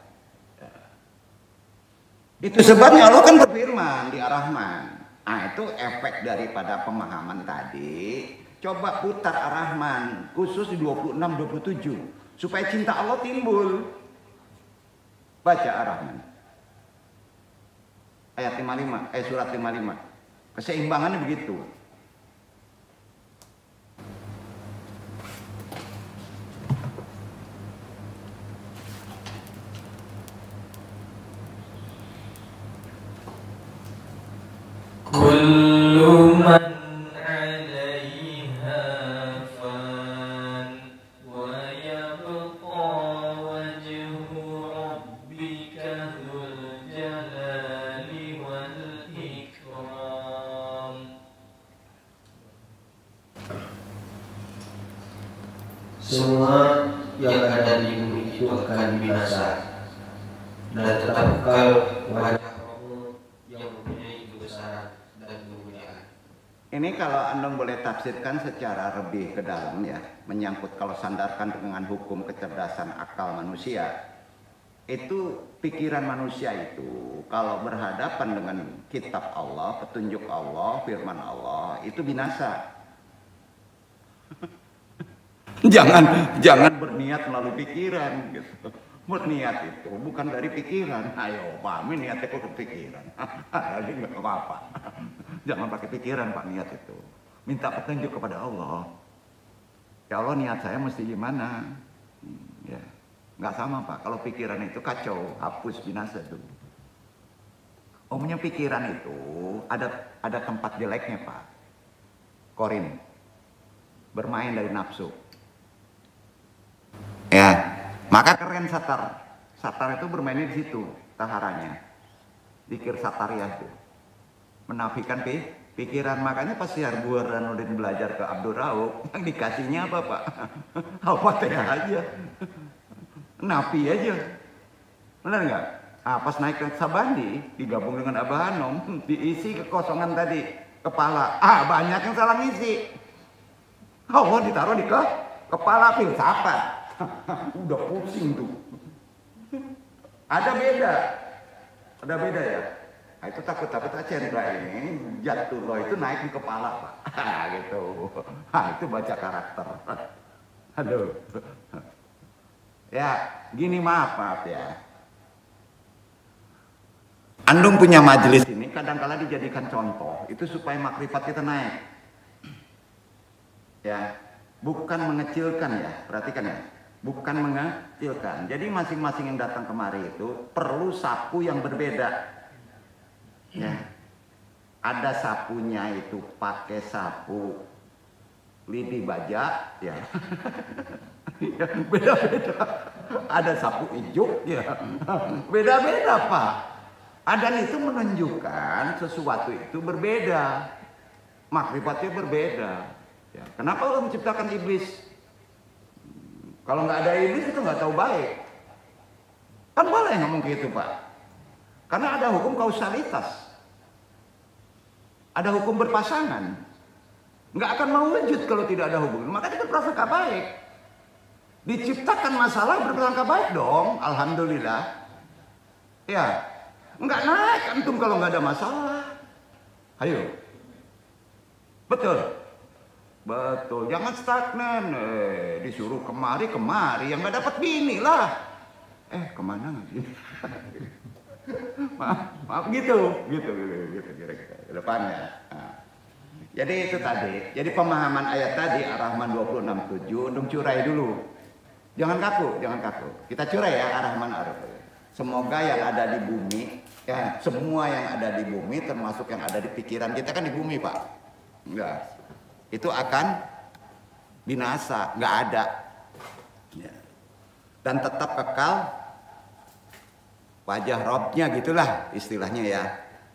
Itu sebabnya Allah kan berfirman di Ar-Rahman. Nah, itu efek daripada pemahaman tadi. Coba putar Ar-Rahman, khusus di 26-27, supaya cinta Allah timbul. Baca Ar-Rahman. ayat 55, surat 55. Keseimbangannya begitu. Kullu man 'alaiha fan wa yabqa wajhu rabbika dzul jalali wal ikram. Semua yang ada di bumi itu akan binasa dan tetap kekal wajah Rabbmu yang mempunyai kebesaran dan kemuliaan. Ini kalau Anda boleh tafsirkan secara lebih ke dalam ya, menyangkut kalau sandarkan dengan hukum kecerdasan akal manusia, itu pikiran manusia itu kalau berhadapan dengan kitab Allah, petunjuk Allah, firman Allah, itu binasa. Jangan berniat melalui pikiran gitu. Berniat itu bukan dari pikiran. Ayo, Pak, niatnya kok ke pikiran. Jadi nggak apa-apa. Jangan pakai pikiran, Pak, niat itu. Minta petunjuk kepada Allah. Ya Allah, niat saya mesti gimana? Ya, nggak sama, Pak. Kalau pikiran itu kacau, hapus, binasa tuh. Omnya pikiran itu ada tempat jeleknya, Pak. Korin, bermain dari nafsu. Ya, maka keren satar. Satar itu bermainnya di situ, taharanya. Zikir satariyah itu. Menafikan pikiran. Makanya pas si Burhanuddin belajar ke Abdul Rauf, yang dikasihnya apa, Pak? Al-Fatihah aja. Nafi aja. Benar nggak? Ah, pas naik ke Sabandi, digabung dengan Abah Hanom, diisi kekosongan tadi, kepala. Ah, banyak yang salah ngisi. Allah ditaruh di kepala filsafat. Udah pusing tuh. Ada beda ya. Nah, itu takut Cendra ini jatuh loh itu naik di kepala, Pak. Gitu. Itu baca karakter. Aduh. Ya, gini maaf ya. Andung punya majelis ini kadang-kala dijadikan contoh itu supaya makrifat kita naik. Ya, bukan mengecilkan ya, perhatikan ya. Bukan mengecilkan. Jadi masing-masing yang datang kemari itu perlu sapu yang berbeda. Ya. Ada sapunya itu pakai sapu lidi baja, ya. Ya, beda-beda. Ada sapu hijau, ya. Beda-beda, Pak. Adan itu menunjukkan sesuatu itu berbeda. Makrifatnya berbeda. Ya. Kenapa Allah menciptakan iblis? Kalau nggak ada iblis itu nggak tahu baik. Kan boleh ngomong gitu, Pak. Karena ada hukum kausalitas. Ada hukum berpasangan. Nggak akan mau wujud kalau tidak ada hubungan. Makanya kita berprasangka baik. Diciptakan masalah berprasangka baik dong. Alhamdulillah. Ya. Nggak naik antum kalau nggak ada masalah. Ayo. Betul. Betul, jangan stagnan. Disuruh kemari, yang nggak dapat bini lah. Kemana nggak sih? maaf gitu kira-kira ke depannya. Nah. Jadi itu tadi. Jadi pemahaman ayat tadi Ar-Rahman 26:7 untuk curai dulu. Jangan kaku. Kita curai ya Ar-Rahman Ar-Rahim. Semoga yang ada di bumi, ya semua yang ada di bumi termasuk yang ada di pikiran kita kan di bumi, Pak. Enggak. Itu akan binasa, nggak ada. Ya. Dan tetap kekal wajah Robnya gitulah istilahnya ya,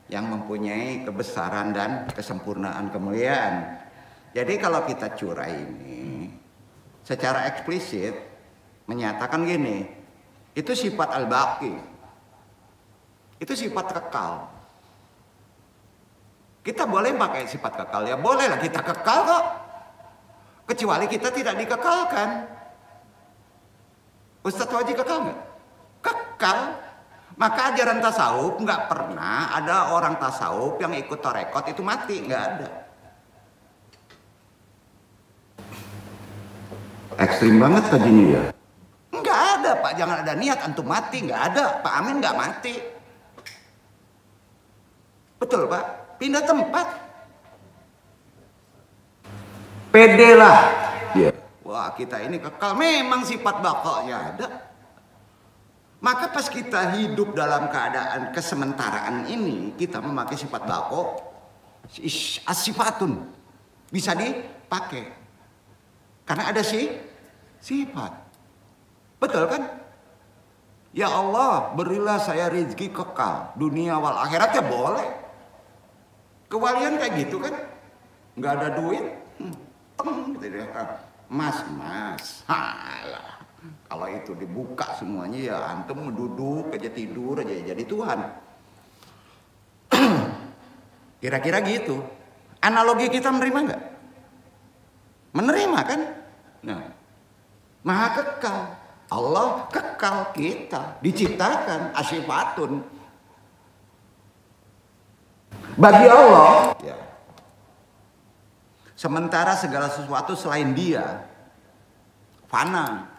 yang mempunyai kebesaran dan kesempurnaan kemuliaan. Jadi kalau kita curai ini secara eksplisit menyatakan gini, itu sifat al-baqi, itu sifat kekal. Kita boleh pakai sifat kekal ya, bolehlah kita kekal kok. Kecuali kita tidak dikekalkan. Ustadz Waji kekal nggak? Kekal. Maka ajaran tasawuf nggak pernah ada orang tasawuf yang ikut tarekot itu mati, nggak ada. Ekstrim banget tadinya ya. Nggak ada, Pak, jangan ada niat antum mati, nggak ada. Pak Amin nggak mati. Betul Pak, pindah tempat. Pede lah. Wah kita ini kekal, memang sifat bakoknya ada. Maka pas kita hidup dalam keadaan kesementaraan ini, kita memakai sifat bako, as-sifatun, bisa dipakai. Karena ada sifat. Betul kan? Ya Allah, berilah saya rezeki kekal, dunia wal akhirat, ya boleh. Kewalian kayak gitu kan? Nggak ada duit, gitu deh. Mas, halah. Kalau itu dibuka semuanya ya antum duduk aja, tidur aja jadi Tuhan. Kira-kira gitu. Analogi kita menerima nggak? Menerima kan? Nah, maha kekal. Allah kekal, kita diciptakan asifatun. Bagi Allah, ya. Sementara segala sesuatu selain Dia fana.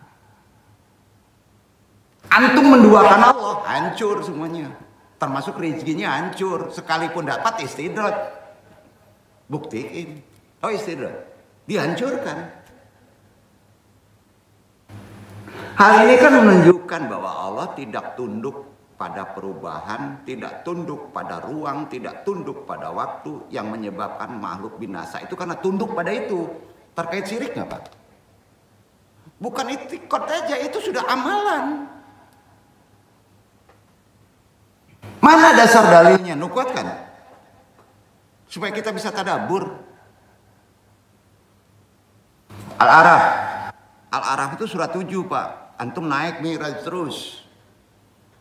Antum menduakan Allah, hancur semuanya. Termasuk rezekinya hancur. Sekalipun dapat istidrat, buktiin. Oh istidrat, dihancurkan. Hal ini kan menunjukkan bahwa Allah tidak tunduk pada perubahan, tidak tunduk pada ruang, tidak tunduk pada waktu, yang menyebabkan makhluk binasa itu karena tunduk pada itu. Terkait syirik nggak Pak? Bukan itikad aja, itu sudah amalan. Mana dasar dalilnya? Nukuatkan supaya kita bisa tadabbur. Al-Araf itu surat 7 Pak. Antum naik Mi'raj terus.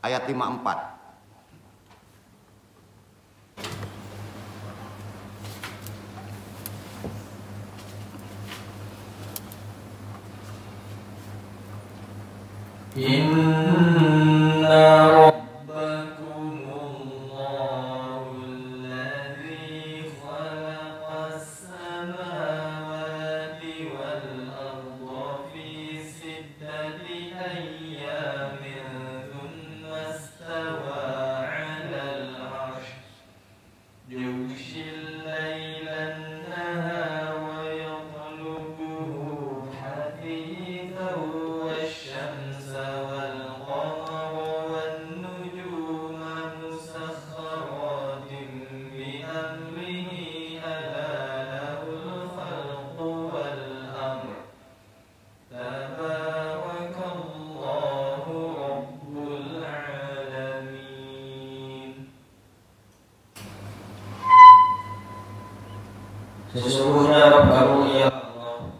Ayat 54. Inna sesungguhnya Rabb kamu ya Allah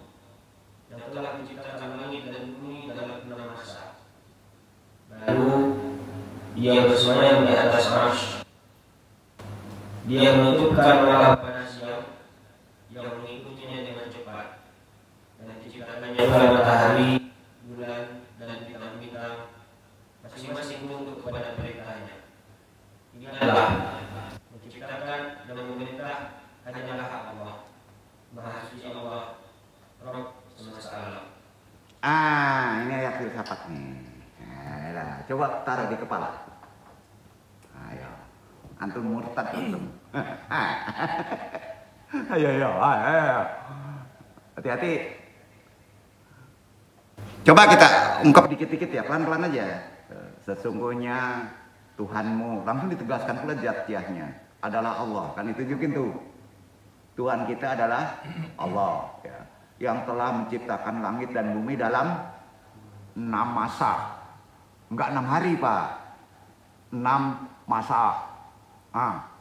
yang telah menciptakan langit dan bumi dalam 6 masa. Lalu Dia bersemayam di atas arsy. Dia menutupkan malam pada siang yang mengikutinya dengan cepat, dan diciptakannya pula matahari, bulan, dan bintang-bintang, masing-masing tunduk kepada perintahnya. Inilah menciptakan dan memerintah hanyalah Allah. Maha suci Allah, Rabb semesta alam. Ini ayat filsafat nih. Nah, coba taruh di kepala. Ayo, antum murtad antum. Ayo. Hati-hati. Coba kita ungkap dikit-dikit ya, pelan-pelan aja. Sesungguhnya Tuhanmu, langsung ditegaskan pula zat-Nya adalah Allah. Kan itu juga tuh. Tuhan kita adalah Allah ya, yang telah menciptakan langit dan bumi dalam 6 masa. Enggak 6 hari Pak, 6 masa.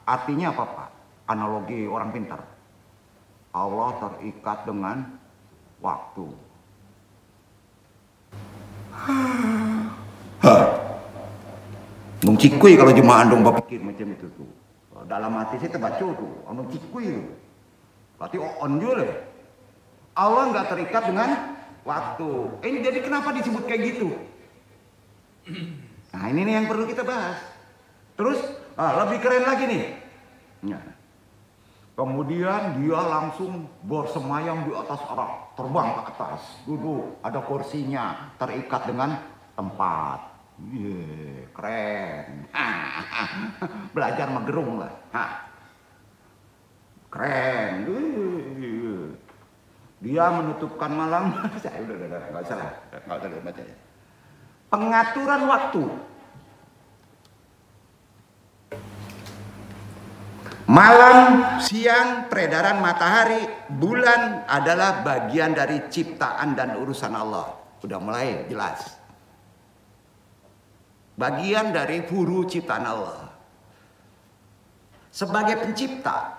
Artinya apa Pak? Analogi orang pintar. Allah terikat dengan waktu. Nung cikui kalau jemaah andong berpikir macam itu tuh. Dalam hati saya terbaca tuh, nung cikui tuh. Berarti on juga. Allah nggak terikat dengan waktu. Ini jadi kenapa disebut kayak gitu? Nah ini nih yang perlu kita bahas. Terus lebih keren lagi nih. Nah, kemudian dia langsung bersemayam di atas arak, terbang ke atas, duduk, ada kursinya, terikat dengan tempat. Keren. Belajar magerung lah. Keren. Dia menutupkan malam. Saya udah nggak usah baca ya. Pengaturan waktu. Malam, siang, peredaran matahari, bulan adalah bagian dari ciptaan dan urusan Allah. Udah mulai jelas. Bagian dari huru ciptaan Allah. Sebagai pencipta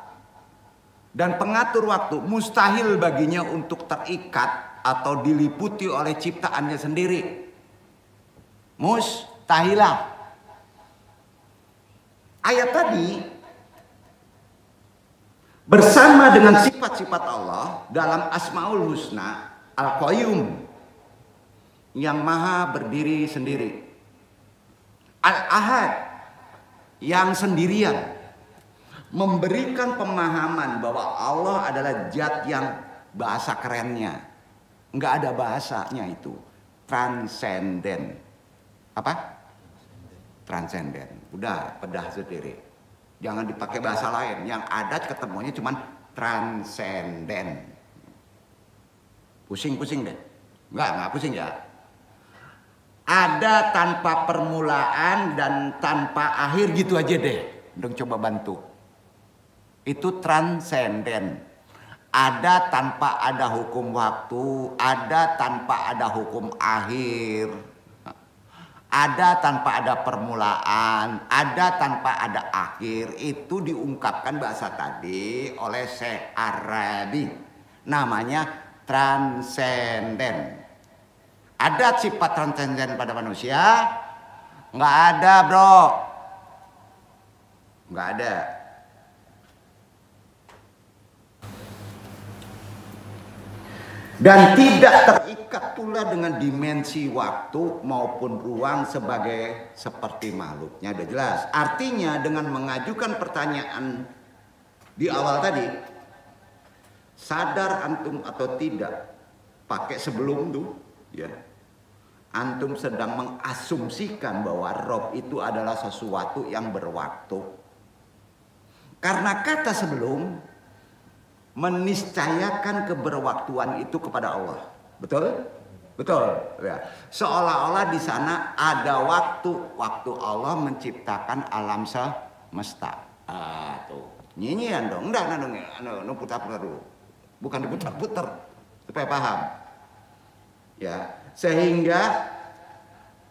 dan pengatur waktu, mustahil baginya untuk terikat atau diliputi oleh ciptaannya sendiri. Mustahilah. Ayat tadi bersama dengan sifat-sifat Allah dalam Asmaul Husna, Al-Qayyum, yang maha berdiri sendiri, Al-Ahad, yang sendirian, memberikan pemahaman bahwa Allah adalah zat yang bahasa kerennya, nggak ada bahasanya itu, transenden. Apa? Transenden. Udah, pedah sendiri. Jangan dipakai bahasa lain. Yang ada ketemunya cuman transenden. Pusing-pusing deh. Enggak pusing ya. Ada tanpa permulaan dan tanpa akhir gitu aja deh. Dong coba bantu. Itu transenden. Ada tanpa ada hukum waktu, ada tanpa ada hukum akhir. Ada tanpa ada permulaan, ada tanpa ada akhir. Itu diungkapkan bahasa tadi oleh Syekh Arabi. Namanya transenden. Ada sifat transenden pada manusia? Nggak ada, bro. Nggak ada. Dan tidak terikat pula dengan dimensi waktu maupun ruang seperti makhluknya. Udah jelas. Artinya dengan mengajukan pertanyaan di awal tadi, sadar antum atau tidak, pakai sebelum tuh, ya, antum sedang mengasumsikan bahwa Rob itu adalah sesuatu yang berwaktu. Karena kata sebelum meniscayakan keberwaktuan itu kepada Allah. Betul? Betul. Ya. Seolah-olah di sana ada waktu Allah menciptakan alam semesta. Tuh. Nyanyian dong. Enggak, putar-putar dulu. Bukan diputar-putar. Supaya paham. Ya. Sehingga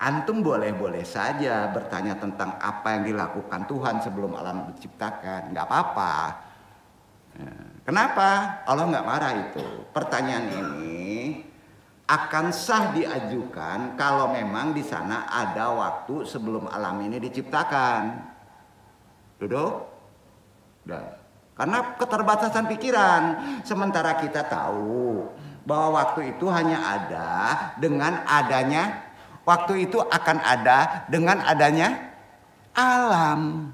antum boleh-boleh saja bertanya tentang apa yang dilakukan Tuhan sebelum alam diciptakan. Enggak apa-apa. Ya. Kenapa? Allah nggak marah itu. Pertanyaan ini akan sah diajukan kalau memang di sana ada waktu sebelum alam ini diciptakan. Duduk? Udah. Karena keterbatasan pikiran. Sementara kita tahu bahwa waktu itu hanya ada dengan adanya, waktu itu akan ada dengan adanya alam.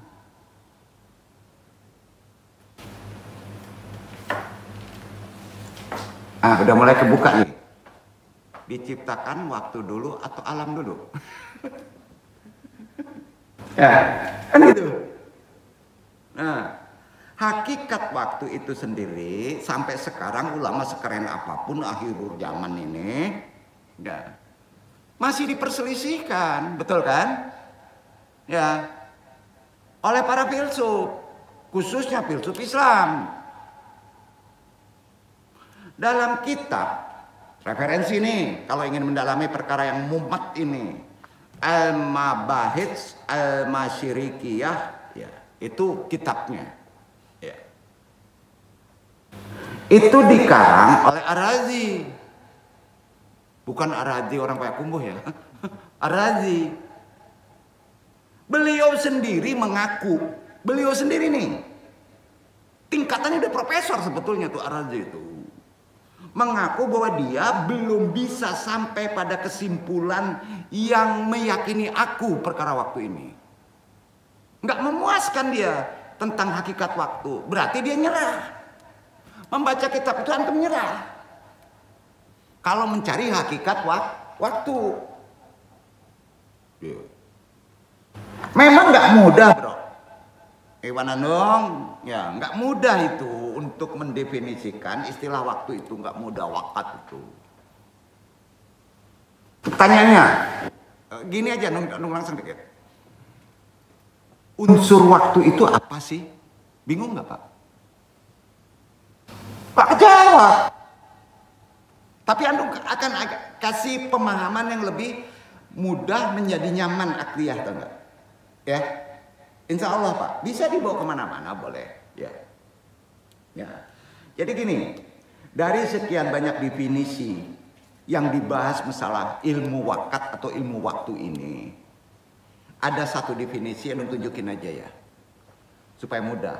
Udah mulai kebuka nih. Diciptakan waktu dulu atau alam dulu? Ya, kan gitu. Nah, hakikat waktu itu sendiri sampai sekarang ulama sekeren apapun akhir zaman ini, ya, masih diperselisihkan, betul kan? Ya, oleh para filsuf, khususnya filsuf Islam. Dalam kitab referensi nih, kalau ingin mendalami perkara yang mumat ini, Al-Mabahits Al-Masyirikiyah, ya, itu kitabnya. Ya. Itu dikarang oleh Ar-Razi. Bukan Ar-Razi orang Payakumbuh ya. Ar-Razi. Beliau sendiri mengaku, beliau sendiri nih, tingkatannya udah profesor sebetulnya tuh Ar-Razi itu. Mengaku bahwa dia belum bisa sampai pada kesimpulan yang meyakini aku perkara waktu ini. Nggak memuaskan dia tentang hakikat waktu. Berarti dia nyerah. Membaca kitab itu antum nyerah. Kalau mencari hakikat waktu. Memang nggak mudah, bro. Iwan Andung, ya nggak mudah itu untuk mendefinisikan istilah waktu itu, nggak mudah wakat itu. Pertanyaannya, gini aja, Andung langsung dikit. Unsur waktu itu apa sih? Bingung nggak Pak? Pak jawab. Tapi Andung akan kasih pemahaman yang lebih mudah menjadi nyaman akliyah, tahu nggak? Ya. Insya Allah Pak, bisa dibawa kemana-mana boleh. Ya. Jadi gini, dari sekian banyak definisi yang dibahas masalah ilmu wakat atau ilmu waktu ini, ada satu definisi yang tunjukin aja ya, supaya mudah,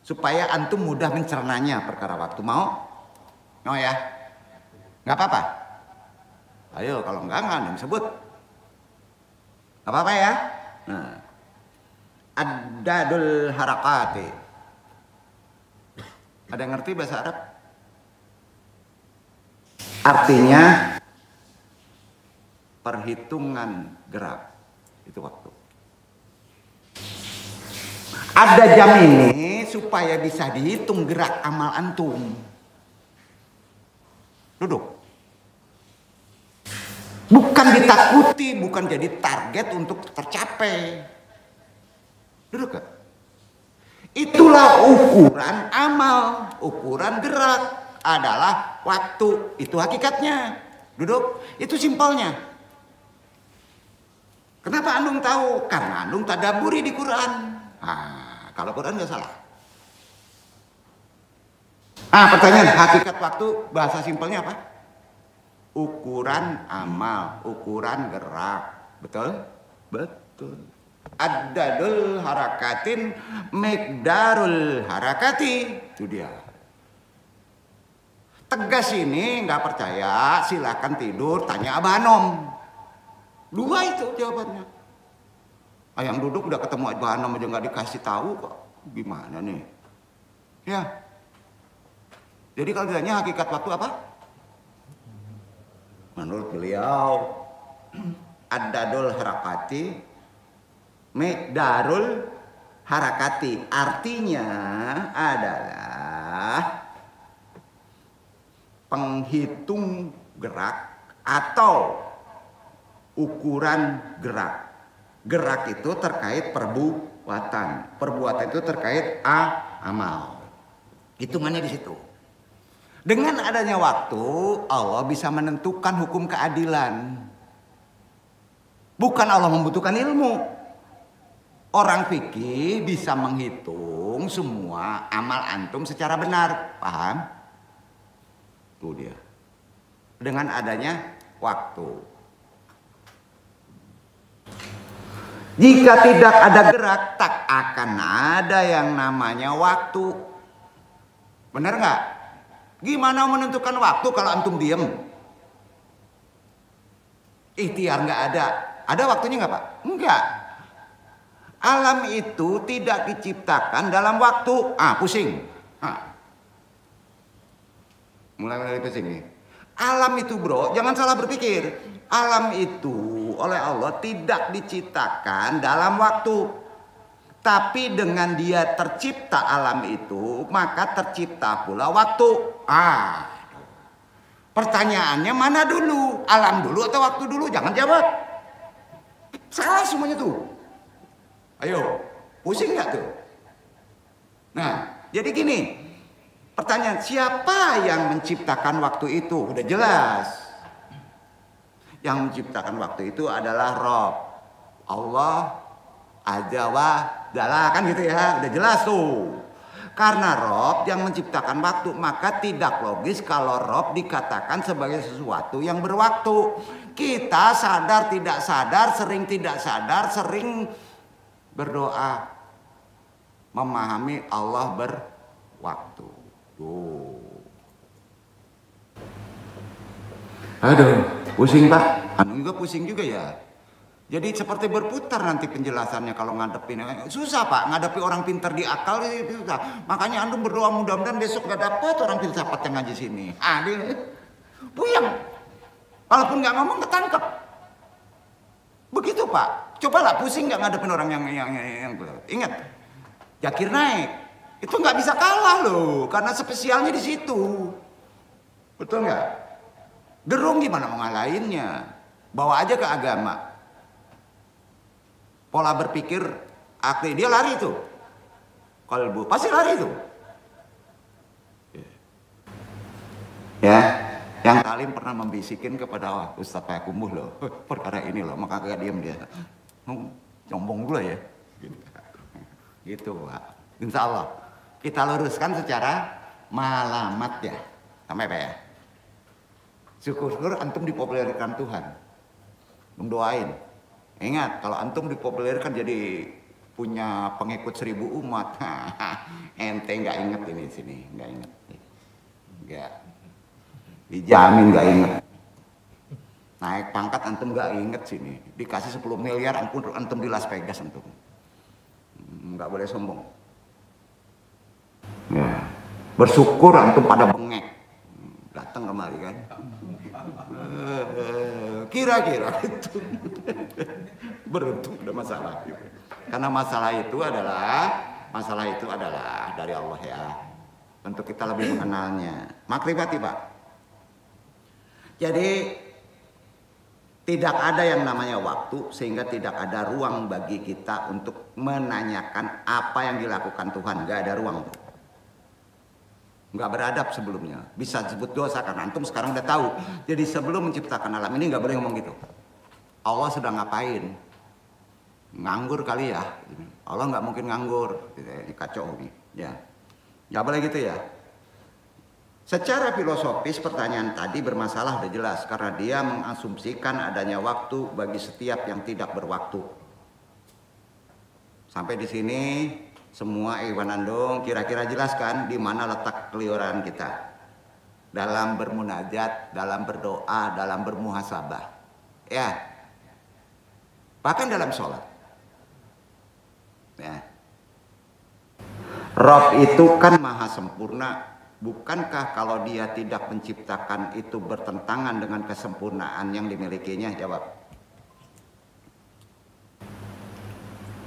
supaya antum mudah mencernanya perkara waktu. Mau ya? Nggak apa-apa. Ayo, kalau enggak antum sebut. Nggak apa-apa ya. Nah. Adadul harakati. Ada yang ngerti bahasa Arab? Artinya perhitungan gerak. Itu waktu. Ada jam ini supaya bisa dihitung gerak amal antum. Duduk. Bukan ditakuti, bukan jadi target untuk tercapai. Duduk gak? Itulah ukuran amal, ukuran gerak adalah waktu. Itu hakikatnya. Duduk, itu simpelnya. Kenapa Andung tahu? Karena Andung tadaburi di Quran. Nah, kalau Quran gak salah. Pertanyaan, hakikat waktu bahasa simpelnya apa? Ukuran amal, ukuran gerak. Betul? Betul. Adadul harakatin miqdarul harakati. Itu dia. Tegas ini nggak percaya, silakan tidur tanya Abah Anom. Dua itu jawabannya. Yang duduk udah ketemu Abah Anom aja nggak dikasih tahu kok. Gimana nih? Ya. Jadi kalau ditanya hakikat waktu apa? Menurut beliau adadul harakati miqdarul harakati, artinya adalah penghitung gerak atau ukuran gerak. Gerak itu terkait perbuatan, perbuatan itu terkait amal. Hitungannya di situ. Dengan adanya waktu, Allah bisa menentukan hukum keadilan. Bukan Allah membutuhkan ilmu. Orang fikih bisa menghitung semua amal antum secara benar, paham? Tuh dia. Dengan adanya waktu. Jika tidak ada gerak, tak akan ada yang namanya waktu. Benar nggak? Gimana menentukan waktu kalau antum diem? Ikhtiar nggak ada. Ada waktunya nggak Pak? Enggak. Alam itu tidak diciptakan dalam waktu. Pusing. Mulai dari pusing nih. Alam itu bro, jangan salah berpikir. Alam itu oleh Allah tidak diciptakan dalam waktu. Tapi dengan dia tercipta alam itu, maka tercipta pula waktu. Pertanyaannya mana dulu? Alam dulu atau waktu dulu? Jangan jawab. Salah semuanya tuh. Ayo, pusing nggak tuh? Nah, jadi gini, pertanyaan siapa yang menciptakan waktu itu? Udah jelas. Yang menciptakan waktu itu adalah Rob, Allah Azza wa Jalla, kan gitu ya, udah jelas tuh. Karena Rob yang menciptakan waktu, maka tidak logis kalau Rob dikatakan sebagai sesuatu yang berwaktu. Kita sadar tidak sadar, sering tidak sadar, sering berdoa memahami Allah berwaktu. Tuh. Aduh, pusing Pak. Anu juga pusing juga ya. Jadi seperti berputar nanti penjelasannya kalau ngadepin. Susah Pak, ngadepi orang pintar di akal itu susah. Makanya antum berdoa mudah-mudahan besok gak dapat orang filsafat yang ngaji sini. Dia puyeng. Walaupun nggak ngomong ketangkep. Begitu Pak. Cobalah pusing nggak ngadepin orang yang ingat. Zakir Naik itu nggak bisa kalah loh, karena spesialnya di situ. Betul nggak? Gerung gimana mau ngalahinnya? Bawa aja ke agama. Pola berpikir, akli, dia lari tuh. Kalbu, pasti lari tuh. Ya, yang Talim pernah membisikin kepada Ustadz Payakumbuh loh, perkara ini loh, maka agak diem dia. Nyombong gue ya. Gitu Pak. Insya Allah kita luruskan secara malamat ya. Sampai Pak ya. Syukur-syukur antum dipopulerkan Tuhan. Doain. Ingat, kalau antum dipopulerkan jadi punya pengikut 1000 umat, ente nggak inget ini sini, nggak inget. Nggak. Dijamin nggak inget. Naik pangkat antum nggak inget sini. Dikasih 10 miliar antum di Las Vegas antum. Nggak boleh sombong. Ya. Bersyukur antum pada bengek. Datang kemari kan. Kira-kira itu. Beruntung ada masalah. Karena masalah itu adalah dari Allah ya. Untuk kita lebih mengenalnya. Makrifati Pak. Jadi tidak ada yang namanya waktu, sehingga tidak ada ruang bagi kita untuk menanyakan apa yang dilakukan Tuhan. Gak ada ruang tuh. Nggak beradab sebelumnya, bisa disebut dosa karena antum sekarang udah tahu. Jadi sebelum menciptakan alam ini nggak boleh ngomong gitu. Allah sedang ngapain? Nganggur kali ya? Allah nggak mungkin nganggur. Ini kacau nih, ya. Nggak boleh gitu ya. Secara filosofis pertanyaan tadi bermasalah udah jelas karena dia mengasumsikan adanya waktu bagi setiap yang tidak berwaktu. Sampai di sini. Semua Iwan Andong kira-kira jelaskan di mana letak kekeliruan kita dalam bermunajat, dalam berdoa, dalam bermuhasabah, ya. Bahkan dalam sholat. Ya. Rob itu kan maha sempurna. Bukankah kalau dia tidak menciptakan itu bertentangan dengan kesempurnaan yang dimilikinya? Jawab.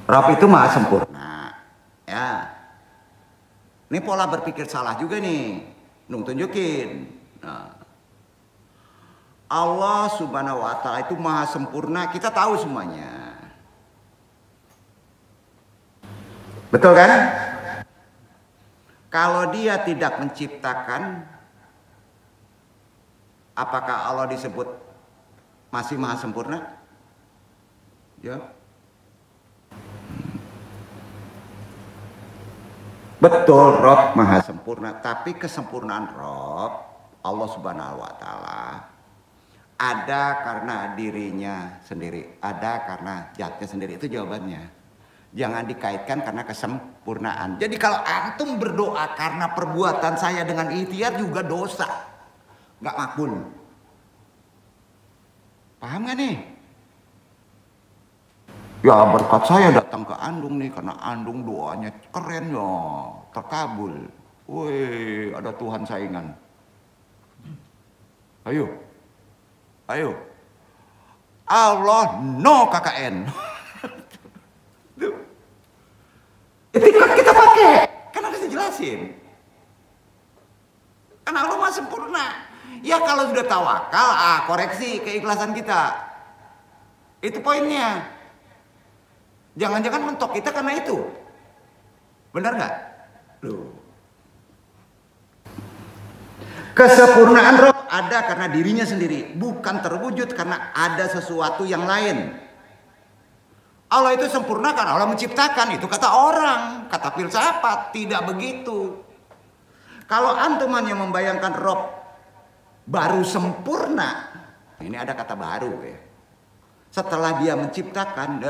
Rob itu maha sempurna. Ya, ini pola berpikir salah juga nih. Nung tunjukin. Nah, Allah Subhanahu Wa Taala itu maha sempurna. Kita tahu semuanya. Betul kan? Kalau dia tidak menciptakan, apakah Allah disebut masih maha sempurna? Ya. Betul, Rob maha sempurna, tapi kesempurnaan Rob Allah Subhanahu Wa Taala ada karena dirinya sendiri, ada karena zatnya sendiri. Itu jawabannya. Jangan dikaitkan karena kesempurnaan. Jadi kalau antum berdoa karena perbuatan saya dengan ikhtiar juga dosa, nggak makbul. Paham gak nih? Ya berkat saya datang ke Andung nih karena Andung doanya keren ya, terkabul. Woi, ada Tuhan saingan. Ayo. Allah no KKN. Itu kan kita pakai, kan harus dijelasin. Karena Allah mah sempurna. Ya kalau sudah tawakal, koreksi keikhlasan kita. Itu poinnya. Jangan-jangan mentok kita karena itu. Benar nggak? Loh. Kesempurnaan Rob ada karena dirinya sendiri, bukan terwujud karena ada sesuatu yang lain. Allah itu sempurna karena Allah menciptakan, itu kata orang, kata filsafat, tidak begitu. Kalau antum hanya membayangkan Rob baru sempurna, ini ada kata baru ya. Setelah dia menciptakan,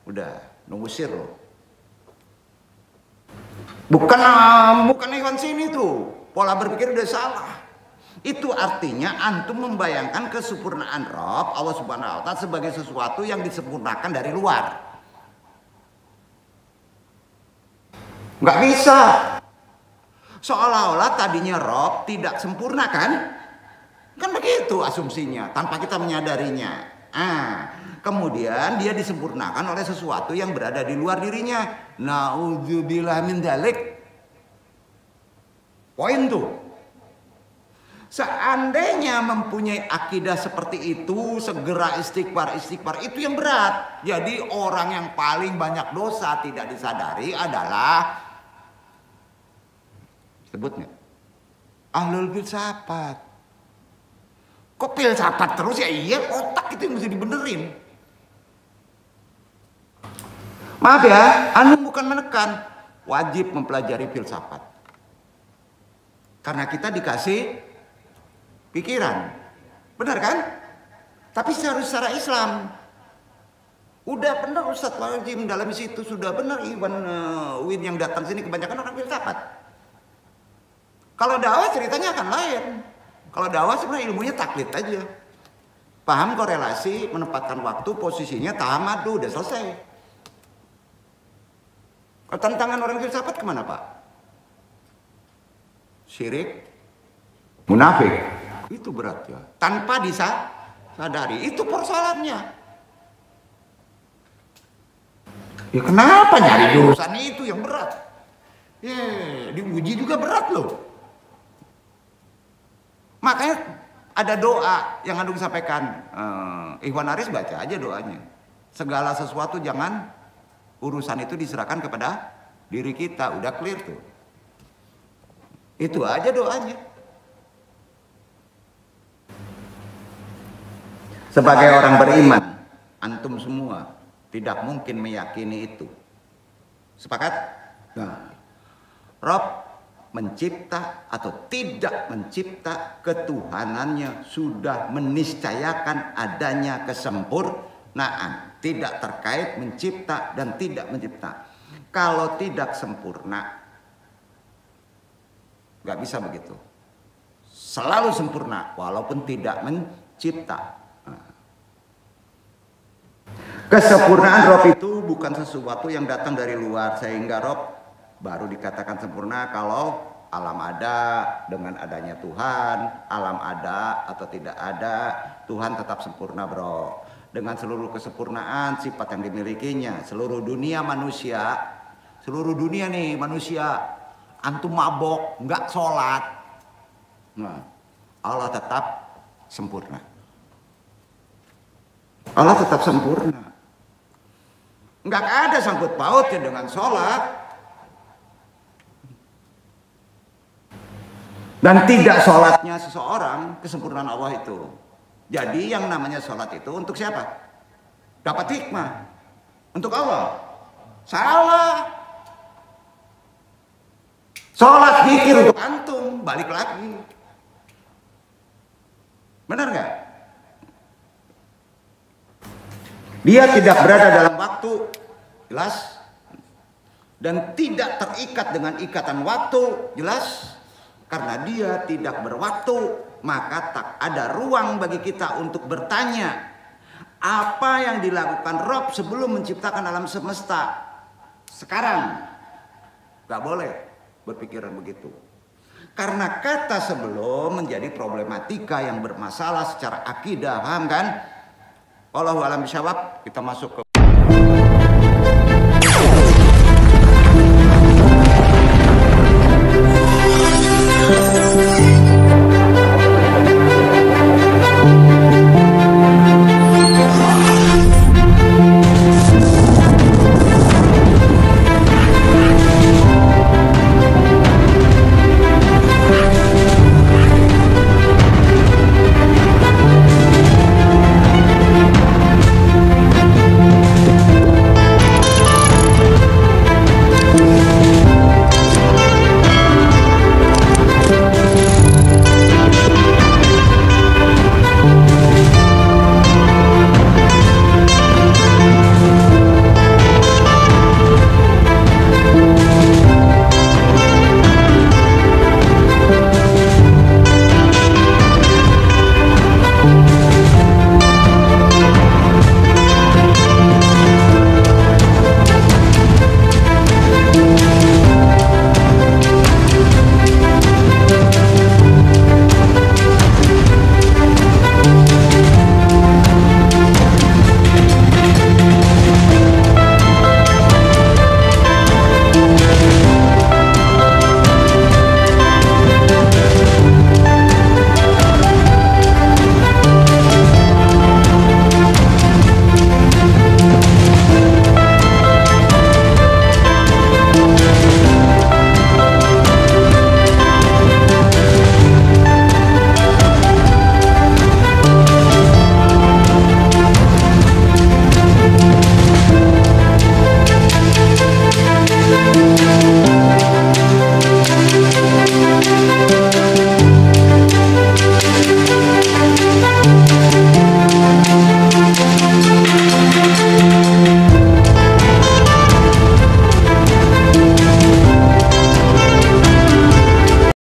udah ngusir loh. Bukan Iwan sini tuh, pola berpikir udah salah. Itu artinya antum membayangkan kesempurnaan Rob Allah Subhanahu Wa Taala sebagai sesuatu yang disempurnakan dari luar. Nggak bisa. Seolah-olah tadinya Rob tidak sempurna kan? Kan begitu asumsinya tanpa kita menyadarinya. Kemudian dia disempurnakan oleh sesuatu yang berada di luar dirinya. Naudzubillah min dzalik. Poin tuh. Seandainya mempunyai akidah seperti itu, segera istighfar itu yang berat. Jadi orang yang paling banyak dosa tidak disadari adalah, sebutnya, ahlul filsafat. Kok filsafat terus ya? Iya, otak itu yang mesti dibenerin. Maaf ya, Anum bukan menekan, wajib mempelajari filsafat. Karena kita dikasih pikiran, benar kan? Tapi harus secara Islam. Udah benar Ustadz Wajib dalam situ sudah benar. Iwan Win yang datang sini kebanyakan orang filsafat. Kalau dakwah ceritanya akan lain. Kalau dakwah sebenarnya ilmunya taklid aja. Paham korelasi, menempatkan waktu, posisinya tahamadu, udah selesai. Kalau tantangan orang filsafat kemana Pak? Syirik, munafik. Itu berat ya. Tanpa disadari. Itu persoalannya. Ya kenapa nyari jurusan itu yang berat? Diuji juga berat loh. Makanya ada doa yang Anung sampaikan. Ikhwan Aris baca aja doanya. Segala sesuatu jangan urusan itu diserahkan kepada diri kita. Udah clear tuh. Itu aja doanya. Sebagai orang beriman, antum semua tidak mungkin meyakini itu. Sepakat? Nah, Rob mencipta atau tidak mencipta, ketuhanannya sudah meniscayakan adanya kesempurnaan. Tidak terkait mencipta dan tidak mencipta. Kalau tidak sempurna, nggak bisa begitu. Selalu sempurna walaupun tidak mencipta. Kesempurnaan Rob itu bukan sesuatu yang datang dari luar, sehingga Rob baru dikatakan sempurna kalau alam ada dengan adanya Tuhan. Alam ada atau tidak ada, Tuhan tetap sempurna bro. Dengan seluruh kesempurnaan sifat yang dimilikinya. Seluruh dunia manusia, seluruh dunia nih manusia, antum mabok, nggak sholat, nah, Allah tetap sempurna. Allah tetap sempurna. Nggak ada sangkut pautnya dengan sholat. Dan tidak sholatnya seseorang kesempurnaan Allah itu. Jadi yang namanya sholat itu untuk siapa? Dapat hikmah. Untuk Allah. Salah. Sholat zikir untuk antum. Balik lagi. Benar nggak? Dia tidak berada dalam waktu, jelas. Dan tidak terikat dengan ikatan waktu, jelas. Karena dia tidak berwaktu, maka tak ada ruang bagi kita untuk bertanya apa yang dilakukan Rob sebelum menciptakan alam semesta. Sekarang gak boleh berpikiran begitu. Karena kata sebelum menjadi problematika yang bermasalah secara akidah, paham kan? Wallahu a'lam bishawab. Kita masuk ke